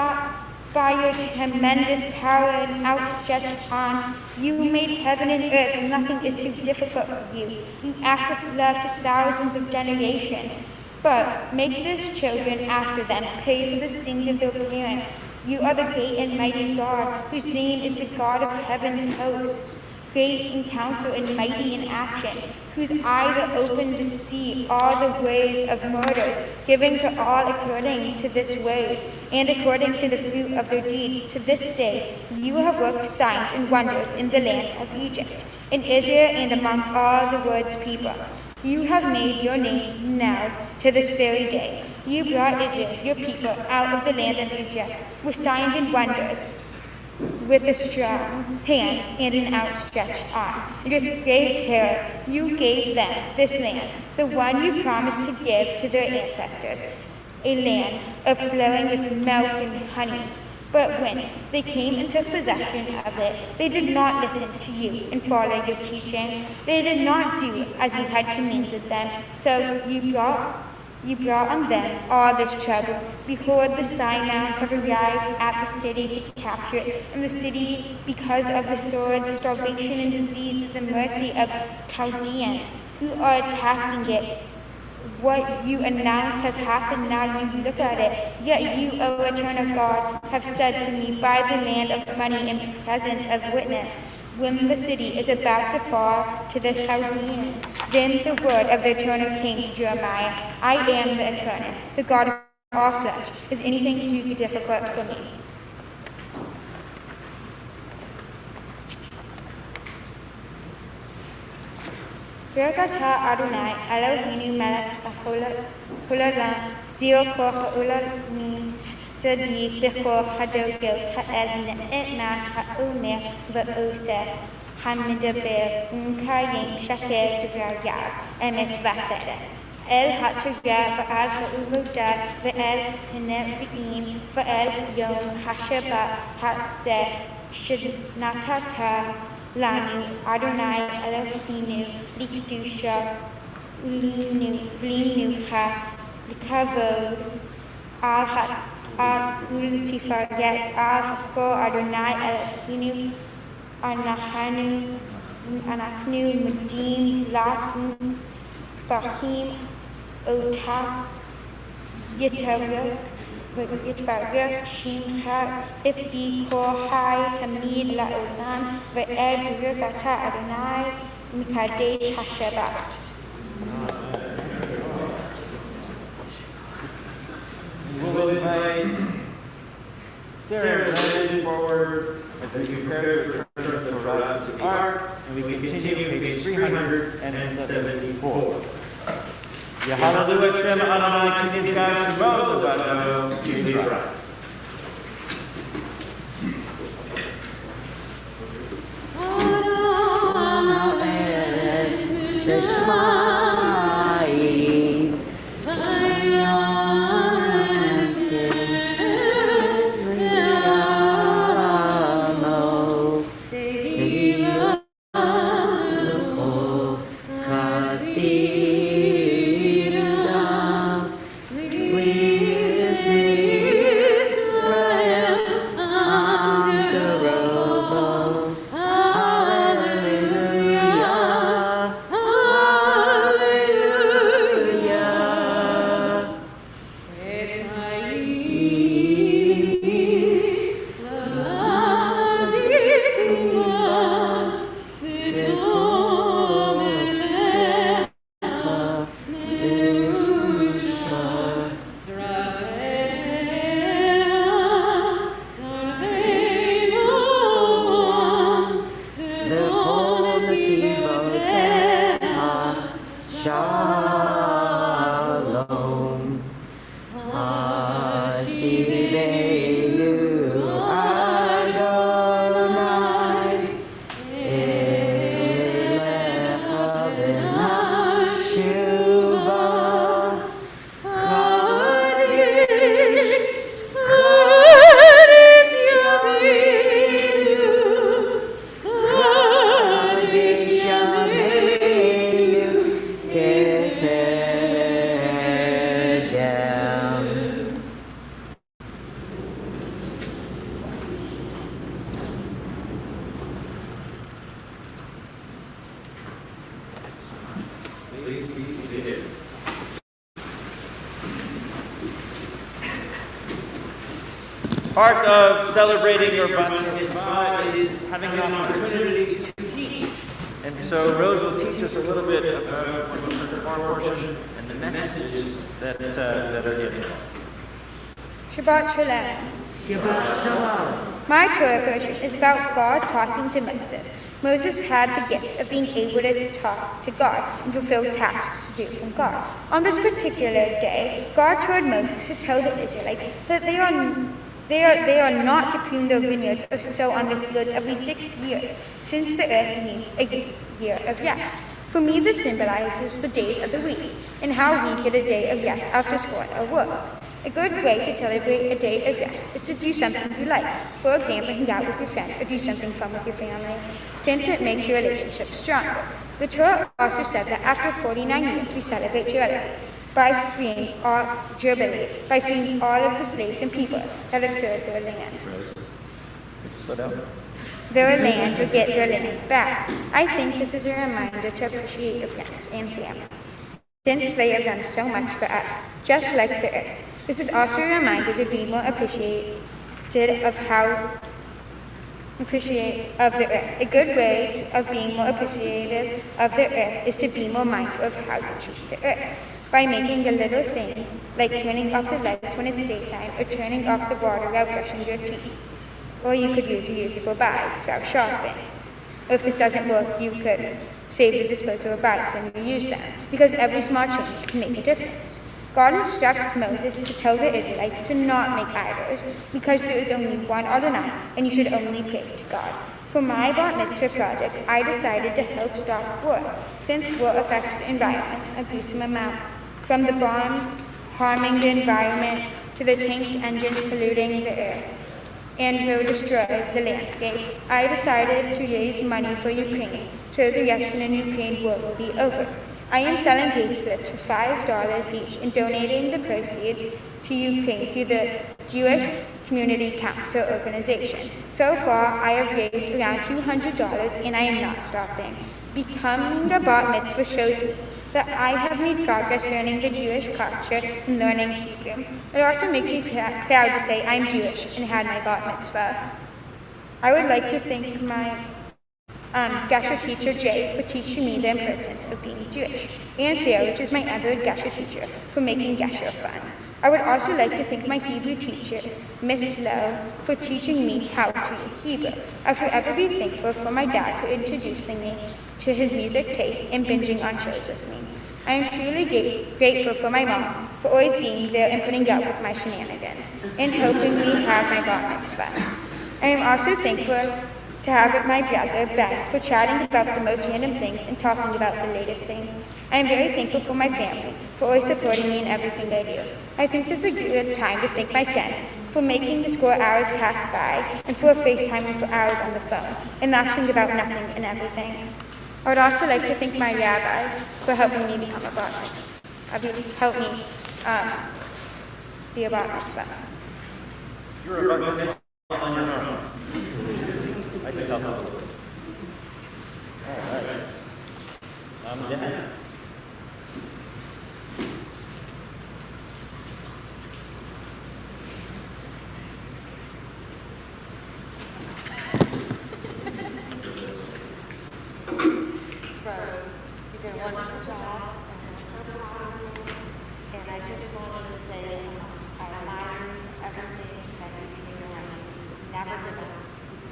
by your tremendous power and outstretched arm, you made heaven and earth, and nothing is too difficult for you. You act with love to thousands of generations. But make these children after them pay for the sins of their parents. You are the great and mighty God, whose name is the God of heaven's hosts, great in counsel and mighty in action, whose eyes are open to see all the ways of mortals, giving to all according to this ways, and according to the fruit of their deeds. To this day you have worked signs and wonders in the land of Egypt, in Israel and among all the world's people. You have made your name known to this very day. You brought Israel, your people, out of the land of Egypt with signs and wonders, with a strong hand and an outstretched arm. And with great terror you gave them this land, the one you promised to give to their ancestors, a land of flowing with milk and honey. But when they came and took possession of it, they did not listen to you and follow your teaching. They did not do as you had commanded them. So you brought on them all this trouble. Behold, the Syrians have arrived at the city to capture it, and the city, because of the sword, starvation, and disease, is the mercy of Chaldeans who are attacking it. What you announce has happened, now you look at it. Yet you, O eternal God, have said to me, buy the land of money in presence of witness, when the city is about to fall to the Chaldeans. Then the word of the Eternal came to Jeremiah. I am the Eternal, the God of all flesh. Is anything too difficult for me? Baruch atah Adonai Eloheinu melech haolam, zio kol ha'olamim, sadiq b'chol hadogel ka'el ne'eman ha'omer v'oseh, hamidaber u'mkayim shaker d'varayav, emet v'aseret. ואל התורה ועל העבודה ואל הנביאים ואל יום השבת הזה שנתת לנו אדוני אלוהינו לקדושה ולמנוחה לכבוד ולתפארת על כה אדוני אלוהינו אנחנו מודים לכם ברכים אותך יתברך שמך לפי כל חי תמיד לעולם ואל ברכת אדוני מקדש השבת. We'll invite Sarah and Brandon forward as we prepare to return to Torah to Ark, and we continue page 374. Yahalalu et Shem Adonai Kinizgav Shemo Levado. Please rise. Part of celebrating your Mitzvah is having an opportunity to teach. And so Rose will teach us a little bit about the Torah portion and the messages that are given. Shabbat Shalom. Shabbat Shalom. My Torah portion is about God talking to Moses. Moses had the gift of being able to talk to God and fulfill tasks to do from God. On this particular day, God told Moses to tell the Israelites that they are not to prune their vineyards or sow on the fields every 6 years, since the earth needs a year of rest. For me, this symbolizes the days of the week and how we get a day of rest after school or work. A good way to celebrate a day of rest is to do something you like. For example, hang out with your friends or do something fun with your family, since it makes your relationship stronger. The Torah also said that after 49 years, we celebrate Jubilee by freeing all of the slaves and people that have served their land. Slow down. Their land or get their land back. I think this is a reminder to appreciate your friends and family, since they have done so much for us, just like the earth. This is also a reminder to be more appreciative of the earth. A good way of being more appreciative of the earth is to be more mindful of how you treat the earth, by making a little thing, like turning off the lights when it's daytime, or turning off the water while brushing your teeth. Or you could use reusable bags while shopping. Or if this doesn't work, you could save the disposable bags and reuse them, because every small change can make a difference. God instructs Moses to tell the Israelites to not make idols, because there is only one Adonai, and you should only pray to God. For my Bat Mitzvah project, I decided to help stop war, since war affects the environment a gruesome amount. from the bombs harming the environment to the tank engines polluting the air and will destroy the landscape. I decided to raise money for Ukraine so the Russian and Ukraine war will be over. I am selling bracelets for $5 each and donating the proceeds to Ukraine through the Jewish Community Council organization. So far, I have raised around $200 and I am not stopping. Becoming a bar mitzvah shows me that I have made progress learning the Jewish culture and learning Hebrew. It also makes me proud to say I'm Jewish and had my bar mitzvah. I would like to thank my Gesher teacher Jay for teaching me the importance of being Jewish, and Sarah, which is my other Gesher teacher, for making Gesher fun. I would also like to thank my Hebrew teacher, Miss Lowe, for teaching me how to read Hebrew. I'll forever be thankful for my dad for introducing me to his music taste and binging on shows with me. I am truly grateful for my mom for always being there and putting up with my shenanigans and helping me have my bar mitzvah. I am also thankful to have my brother, Ben, for chatting about the most random things and talking about the latest things. I am very thankful for my family, for always supporting me in everything I do. I think this is a good time to thank my friends for making the school hours pass by and for FaceTiming for hours on the phone and laughing about nothing and everything. I would also like to thank my rabbi for helping me become a bar mitzvah. Help me be a bar mitzvah. You're a bar mitzvah on your own. I just helped out. All right. I'm Dan. You did a wonderful job, and I just wanted to say I admire everything that you do in your life. Never give up.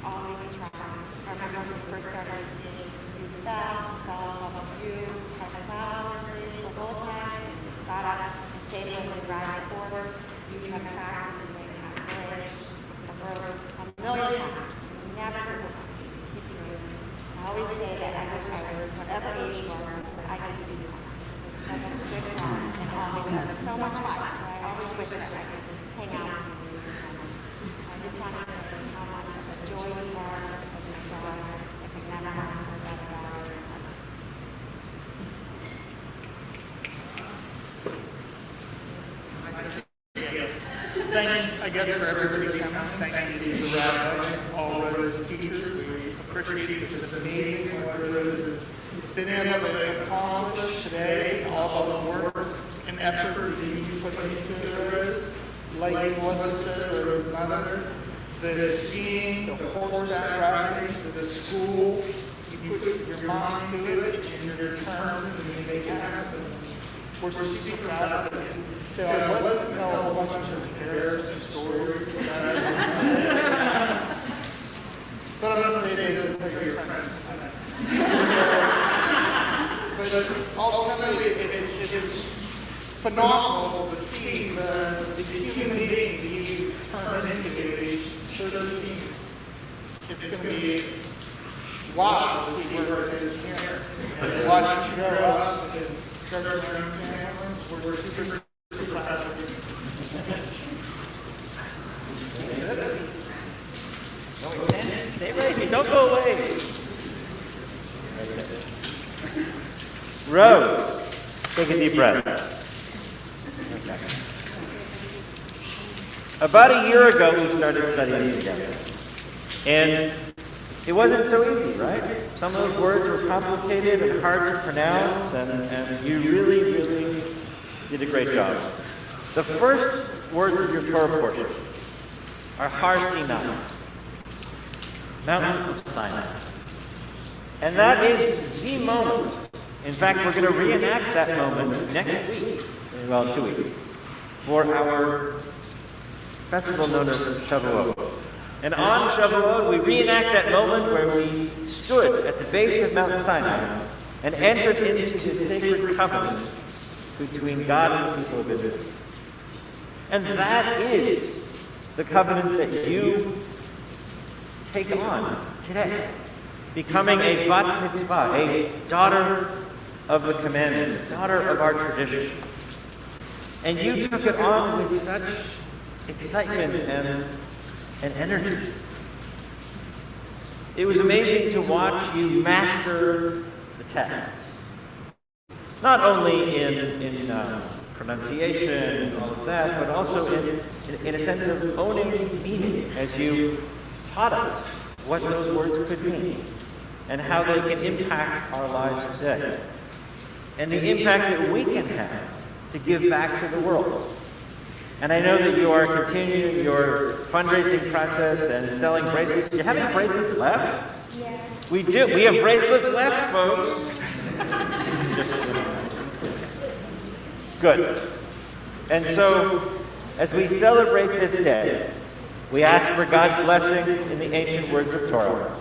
Always try. I remember when we first started singing, you fell in love with you, I smiled on your face the whole time, you just got up and stayed when you ride the horse, you have practiced and you have bridge, the road a million times. You never give up. Just keep doing it. I always say that I wish I was whatever age you are, but I could be you. It's such a good class and always have so much fun. So I always wish that I could hang out with you. I just want to say how much of a joy you are as my daughter. I could never ask for a better daughter. Thanks, I guess, for everybody coming. Thank you to the rabbi, all Rose's teachers. We appreciate this amazing what Rose has been able to accomplish today, all the work and effort that you put into it, Rose. Like Melissa said, Rose's mother, the skiing, the horseback riding, the school, you put your mind to it, and you're determined and you make it happen. We're super proud of you. So I wasn't know a whole bunch of embarrassing stories and stuff. But I'm going to say those are your friends. But ultimately, it's phenomenal to see the human being that you turn into at age 13. It's going to be wild to see where it is here. And watch you grow up and start your own families. We're super proud of you. Stay right here. Don't go away. Rose, take a deep breath. About a year ago, we started studying together. And it wasn't so easy, right? Some of those words were complicated and hard to pronounce, and you really did a great job. The first words of your Torah portion are Har Sinai, Mountain of Sinai. And that is the moment. In fact, we're going to reenact that moment next week, well, 2 weeks, for our festival known as Shavuot. And on Shabbat, we reenact that moment where we stood at the base of Mount Sinai and entered into the sacred covenant between God and the people of Israel. And that is the covenant that you take on today, becoming a bat mitzvah, a daughter of the commandments, a daughter of our tradition. And you took it on with such excitement and energy. It was amazing to watch you master the texts. Not only in pronunciation and all of that, but also in a sense of owning meaning as you taught us what those words could mean and how they can impact our lives today. And the impact that we can have to give back to the world. And I know that you are continuing your fundraising process and selling bracelets. Do you have any bracelets left? Yes. We do. We have bracelets left, folks. Just good. And so, as we celebrate this day, we ask for God's blessings in the ancient words of Torah.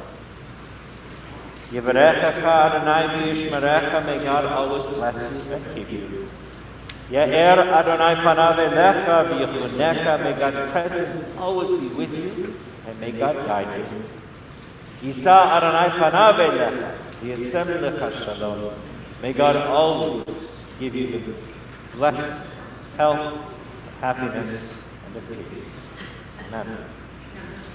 Yivarechecha Adonai v'yishmerecha, may God always bless you and keep you. Ya'er Adonai panav elecha v'yichunecha, may God's presence always be with you, and may God guide you. Yisa Adonai panav elecha v'yasem lecha shalom, may God always give you the blessing, health, happiness, and of peace. Amen.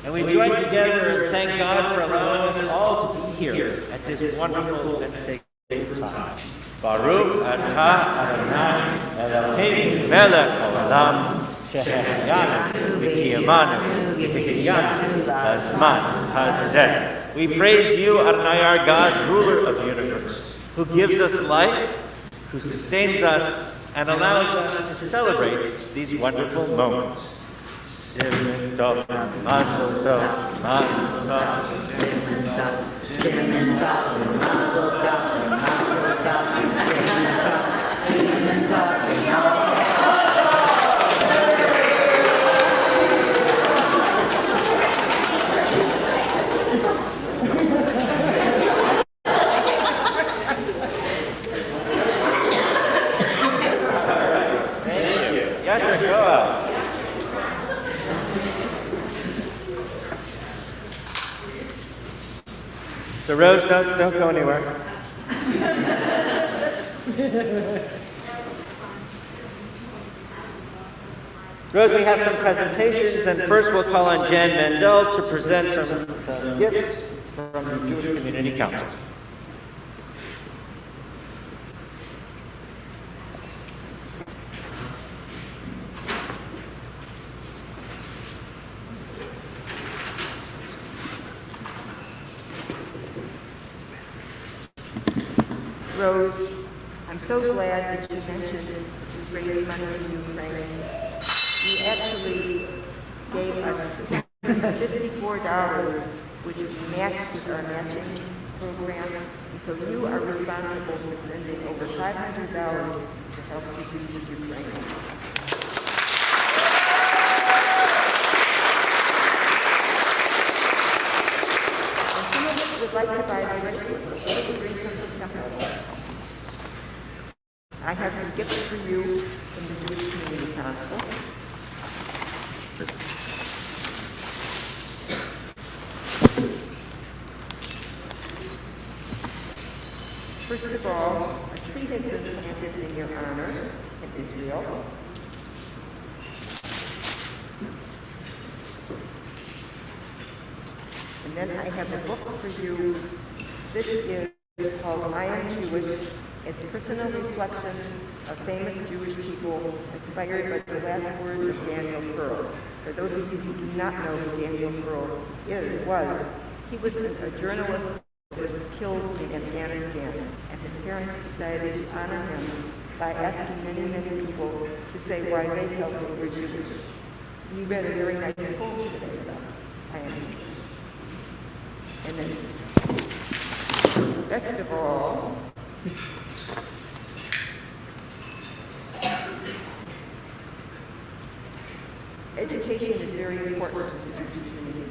And we join together and thank God for allowing us all to be here at this wonderful and sacred time. Baruch atah Adonai Eloheinu melech haolam shehechianu v'kiyamanu v'hihyanu b'zman hazeh. We praise you, Adonai, our God, ruler of the universe, who gives us life, who sustains us, and allows us to celebrate these wonderful moments. Simen tov, mazel tov, mazel tov, simen tov, simen tov, mazel tov, mazel tov, simen tov, simen tov, Thank you. Yasha, go out. So Rose, don't go anywhere. Rose, we have some presentations, and first we'll call on Jan Mandel to present some gifts from the Jewish Community Council. Rose, I'm so glad that you mentioned that you raised money in Ukraine. You actually gave us $54, which matched with our matching program. And so you are responsible for sending over $500 to help refugees in Ukraine. And some of us would like to buy bracelets, but we bring some to temple. I have some gifts for you from the Jewish Community Council. First of all, a tree has been planted in your honor in Israel. And then I have a book for you. This is called I Am Jewish. It's personal reflections of famous Jewish people inspired by the last words of Daniel Pearl. For those of you who do not know who Daniel Pearl was, he was a journalist who was killed in Afghanistan, and his parents decided to honor him by asking many, many people to say why they felt they were Jewish. You read a very nice poem today about I Am Jewish. And then, best of all, education is very important to the Jewish community,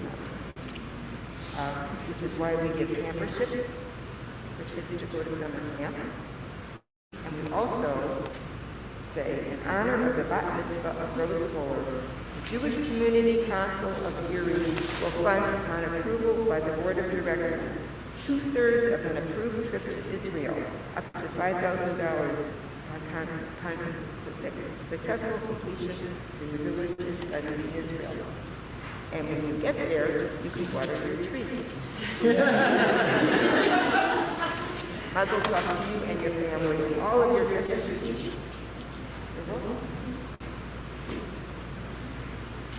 which is why we give camperships for kids to go to summer camp. And we also say, in honor of the Bat Mitzvah of Rose Fuller, the Jewish Community Council of Erie will fund, upon approval by the Board of Directors, 2/3 of an approved trip to Israel, up to $5,000, successful completion of your diligent studies in Israel. And when you get there, you can water your tree. Mazel tov to you and your family, all of your sisters teachers.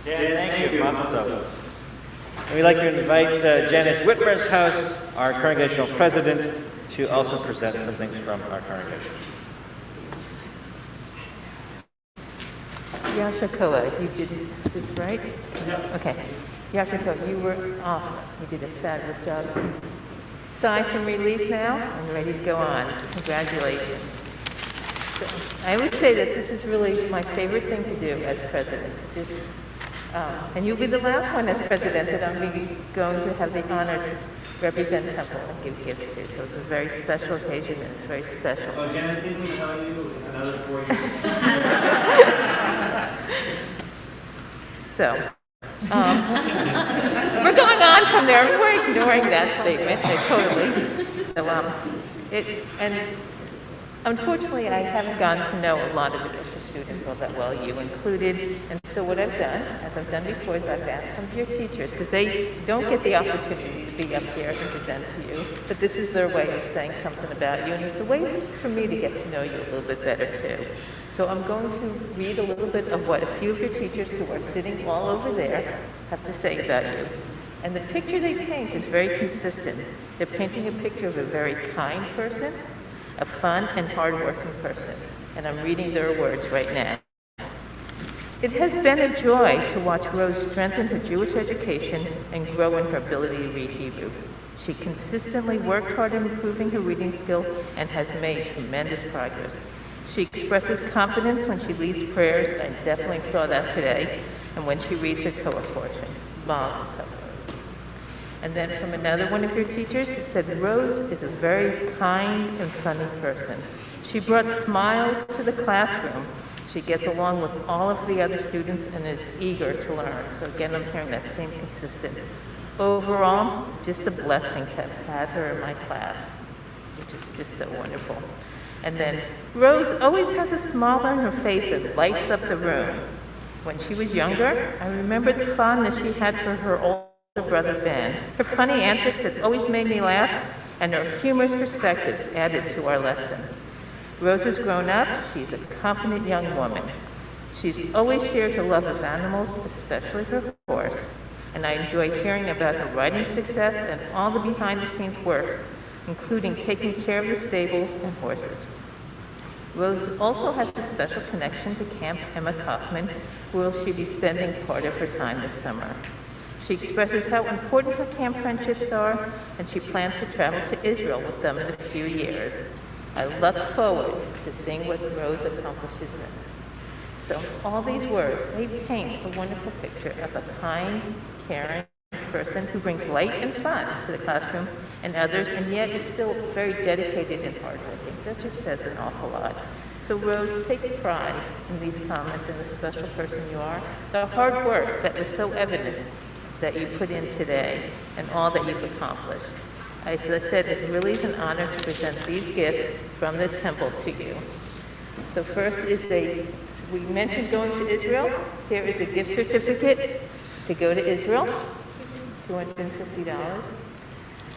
Jan, thank you. Mazel tov. And we'd like to invite Janice Whitmer's house, our congregational president, to also present some things from our congregation. Yashikoa, you did this right? Okay. Yashikoa, you were awesome. You did a fabulous job. Sigh some relief now and ready to go on. Congratulations. So, I would say that this is really my favorite thing to do as president. And you'll be the last one as president that I'm going to have the honor to represent Temple and give gifts to. So it's a very special occasion and it's very special. Oh, Janet, didn't tell you it's another 4 years. So, we're going on from there. We're ignoring that statement totally. So, and unfortunately, I haven't gotten to know a lot of the Bishop students all that well, you included. And so what I've done, as I've done before, is I've asked some of your teachers, because they don't get the opportunity to be up here and present to you, but this is their way of saying something about you, and it's a way for me to get to know you a little bit better too. So I'm going to read a little bit of what a few of your teachers who are sitting all over there have to say about you. And the picture they paint is very consistent. They're painting a picture of a very kind person, a fun and hardworking person. And I'm reading their words right now. It has been a joy to watch Rose strengthen her Jewish education and grow in her ability to read Hebrew. She consistently worked hard in improving her reading skill and has made tremendous progress. She expresses confidence when she leads prayers. I definitely saw that today. And when she reads her Torah portion. Mazel tov, Rose. And then from another one of your teachers, it said, Rose is a very kind and funny person. She brought smiles to the classroom. She gets along with all of the other students and is eager to learn. So again, I'm hearing that same consistent. Overall, just a blessing to have had her in my class, which is just so wonderful. And then Rose always has a smile on her face that lights up the room. When she was younger, I remember the fondness she had for her older brother Ben. Her funny antics have always made me laugh, and her humorous perspective added to our lesson. Rose has grown up. She's a confident young woman. She's always shared her love of animals, especially her horse, and I enjoy hearing about her riding success and all the behind-the-scenes work, including taking care of the stables and horses. Rose also has a special connection to Camp Emma Kaufman, where she'll be spending part of her time this summer. She expresses how important her camp friendships are, and she plans to travel to Israel with them in a few years. I look forward to seeing what Rose accomplishes next. So all these words, they paint a wonderful picture of a kind, caring person who brings light and fun to the classroom and others, and yet is still very dedicated and hardworking. That just says an awful lot. So Rose, take pride in these comments and the special person you are, the hard work that was so evident that you put in today, and all that you've accomplished. As I said, it really is an honor to present these gifts from the temple to you. So first is we mentioned going to Israel. Here is a gift certificate to go to Israel, $250.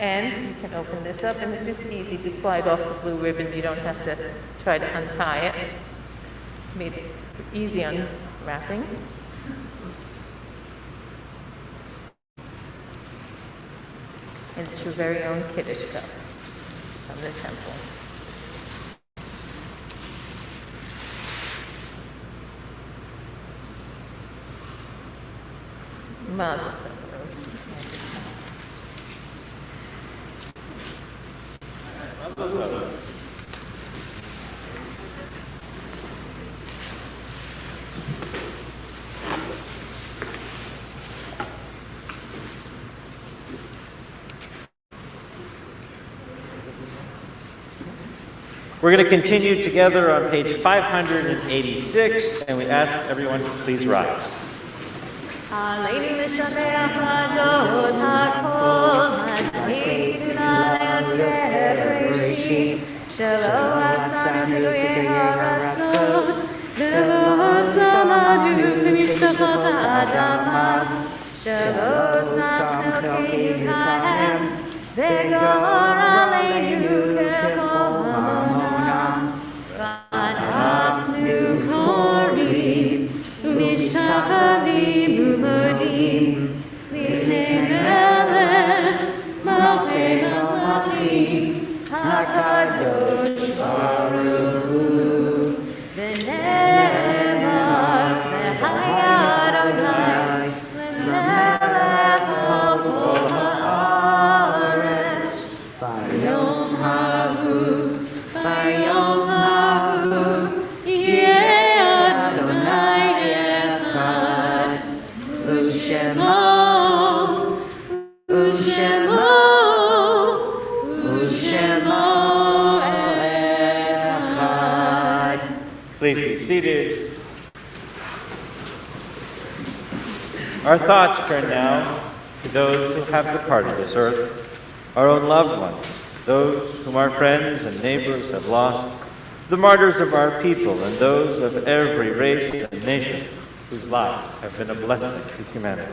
And you can open this up, and it's just easy to slide off the blue ribbon. You don't have to try to untie it. Made it easy unwrapping. And it's your very own Kiddush cup from the temple. Mazel tov, Rose. We're going to continue together on page 586, and we ask everyone to please rise. עלינו לשבח להודות הכל, התהילה ליוצר בראשית, שלא עשנו כגויי הרע Shalosam Chelkenukahem, Vegor Aleinu Kepohamonam, Vanachnu Korim, Umishtachavim Umodim, Lifnei Melech, Malchei HaMelachim, HaKadosh Baruch Hu, V'ne'emar V'haya Adonai, L'melech al kol ha'aretz, Bayom hahu, Bayom hahu, Yeh Adonai echad, U'shemo, U'shemo, U'shemo echad. Please be seated. Our thoughts turn now to those who have departed this earth, our own loved ones, those whom our friends and neighbors have lost, the martyrs of our people, and those of every race and nation whose lives have been a blessing to humanity.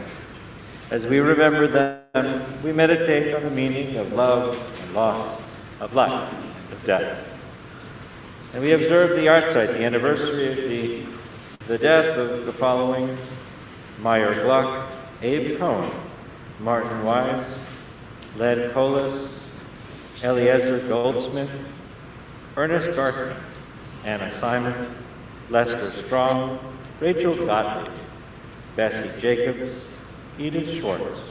As we remember them, we meditate on the meaning of love and loss, of life and of death. And we observe the yahrzeit, the anniversary of the death of the following: Meyer Gluck, Abe Cohn, Martin Wise, Len Colas, Eliezer Goldsmith, Ernest Gartner, Anna Simon, Lester Strong, Rachel Gottlieb, Bessie Jacobs, Edith Schwartz,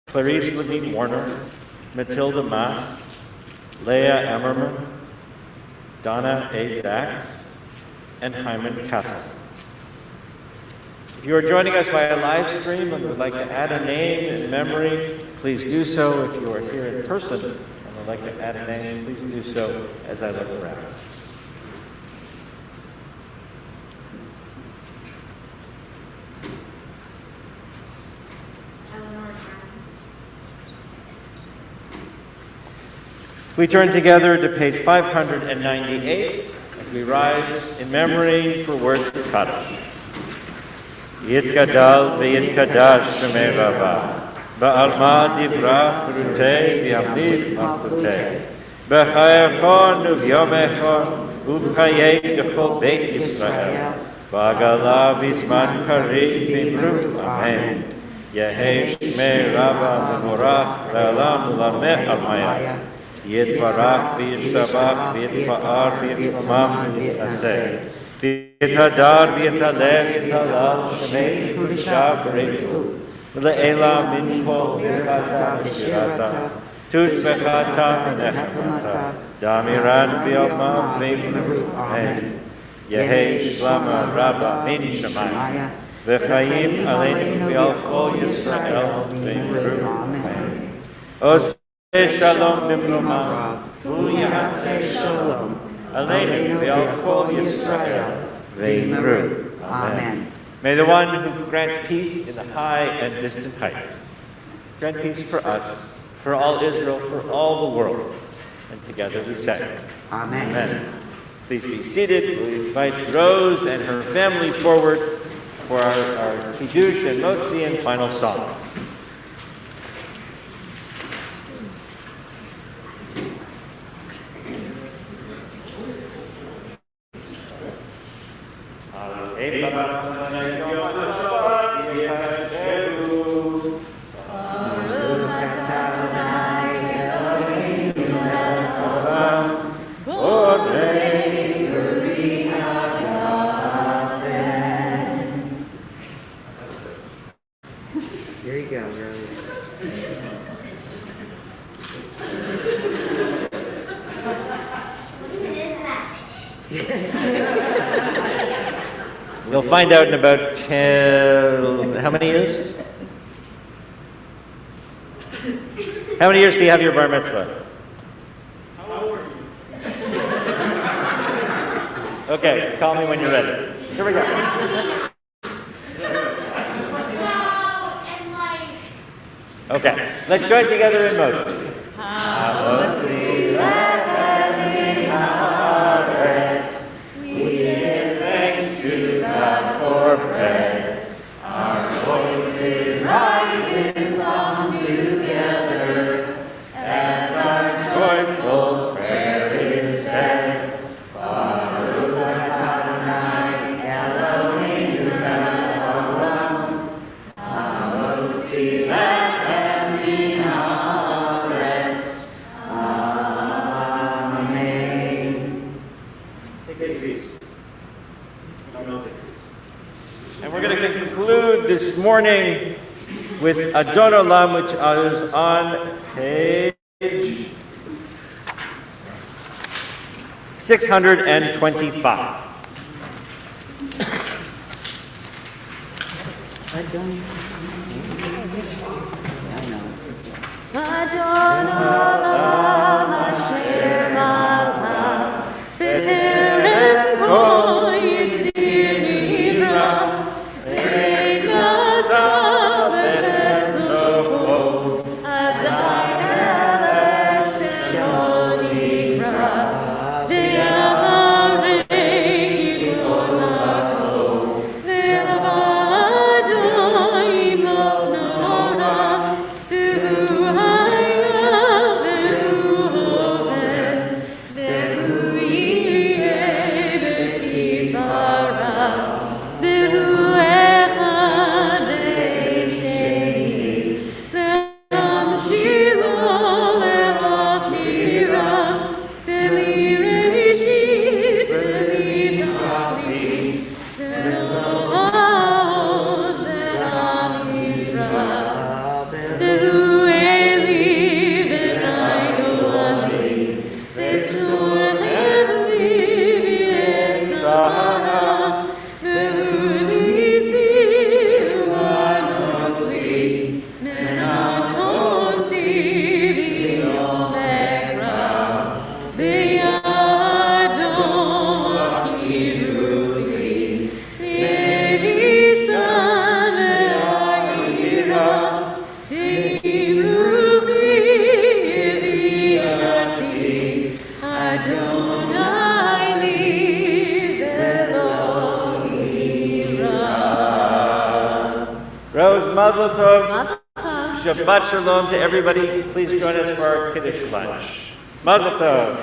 Clarice Levine Warner, Matilda Maas, Leah Emmerman, Donna A. Sachs, and Hyman Castle. If you are joining us via live stream and would like to add a name in memory, please do so. If you are here in person and would like to add a name, please do so as I look around. We turn together to page 598 as we rise in memory for words of Kaddish. Yitkadal v'yitkadash shemei Rabba, ba'alma divrach rutei v'yamlich malchutei, b'chayechon uv'yomechon uv'chayei d'chol beit Yisrael, ba'agala v'zman karim v'imru, amen. Yehei shmei Rabba mevorach le'alam u'lameh almaya. Yitvarach v'yishtabach v'yitfa'ar v'yitramam v'yitnaseh v'yitadar v'yitaleh v'yitalal shemei kudusha b'reichu v'le'ela min kol v'chata v'shirata tushbechata v'nechemata damiran v'yalma v'yimru amen. Yehei shlama rabba min shamayim v'chayim aleinu v'yal kol Yisrael v'yimru amen. Shalom b'mromah, hu yaseh shalom, aleinu v'al kol Yisrael v'yimru. Amen. May the one who grants peace in the high and distant heights grant peace for us, for all Israel, for all the world. And together we say, Amen. Amen. Please be seated. We invite Rose and her family forward for our Kiddush and Motzi and final song. Here you go, Rose. You'll find out in about how many years? How many years do you have your bar mitzvah? Okay, call me when you're ready. Here we go. Okay, let's join together in Motzi. We give thanks to God for bread. Our voices rise. this morning with Adon Olam, which is on page 625. Adon Olam Asher Malach B'Terem Kol Yitzir Nivra V'Ein Nasav B'Etzopo Azai Melech Shelo Nivra V'Yaharei Yivotako V'Avado Yimloch Nora V'Hu Haya V'Hu Hoveh V'Hu Yeh B'Tifara V'Hu Echad V'Sheni V'Amshilo Le'Ochira V'Mireshit V'Mitachlit V'Lo'oz V'Amizrah V'Hu Eli V'Chaydo Ani V'Tzur Chevli V'Yetzara V'Hu Nisi V'Manosli Menachosi V'Yom Ekra V'Yado Kiruchi V'Edisan V'Ayira V'Imruchi V'Yati Adonai Li V'Elohira. Rose, Mazel Tov. Mazel tov. Shabbat Shalom to everybody. Please join us for our Kiddush lunch. Mazel Tov.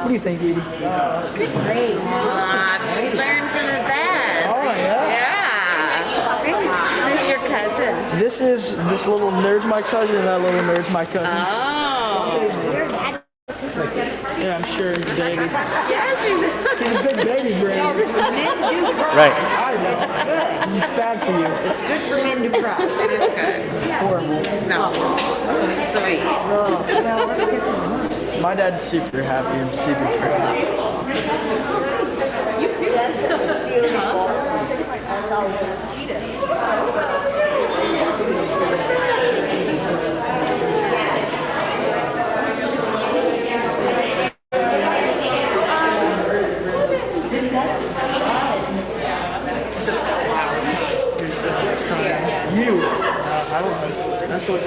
What do you think, Edie? Good grade. She learned from the best. Oh, yeah? Yeah. Is this your cousin? This little nerd's my cousin, and that little nerd's my cousin. Oh. Yeah, I'm sure he's a baby. Yes, He's a big baby brain. Right. I know. It's bad for you. It's good for men to cry. it is good. It's horrible. No. Sweet. Well, let's get some. My dad's super happy and super proud. Beautiful. As always. You. I was. That's what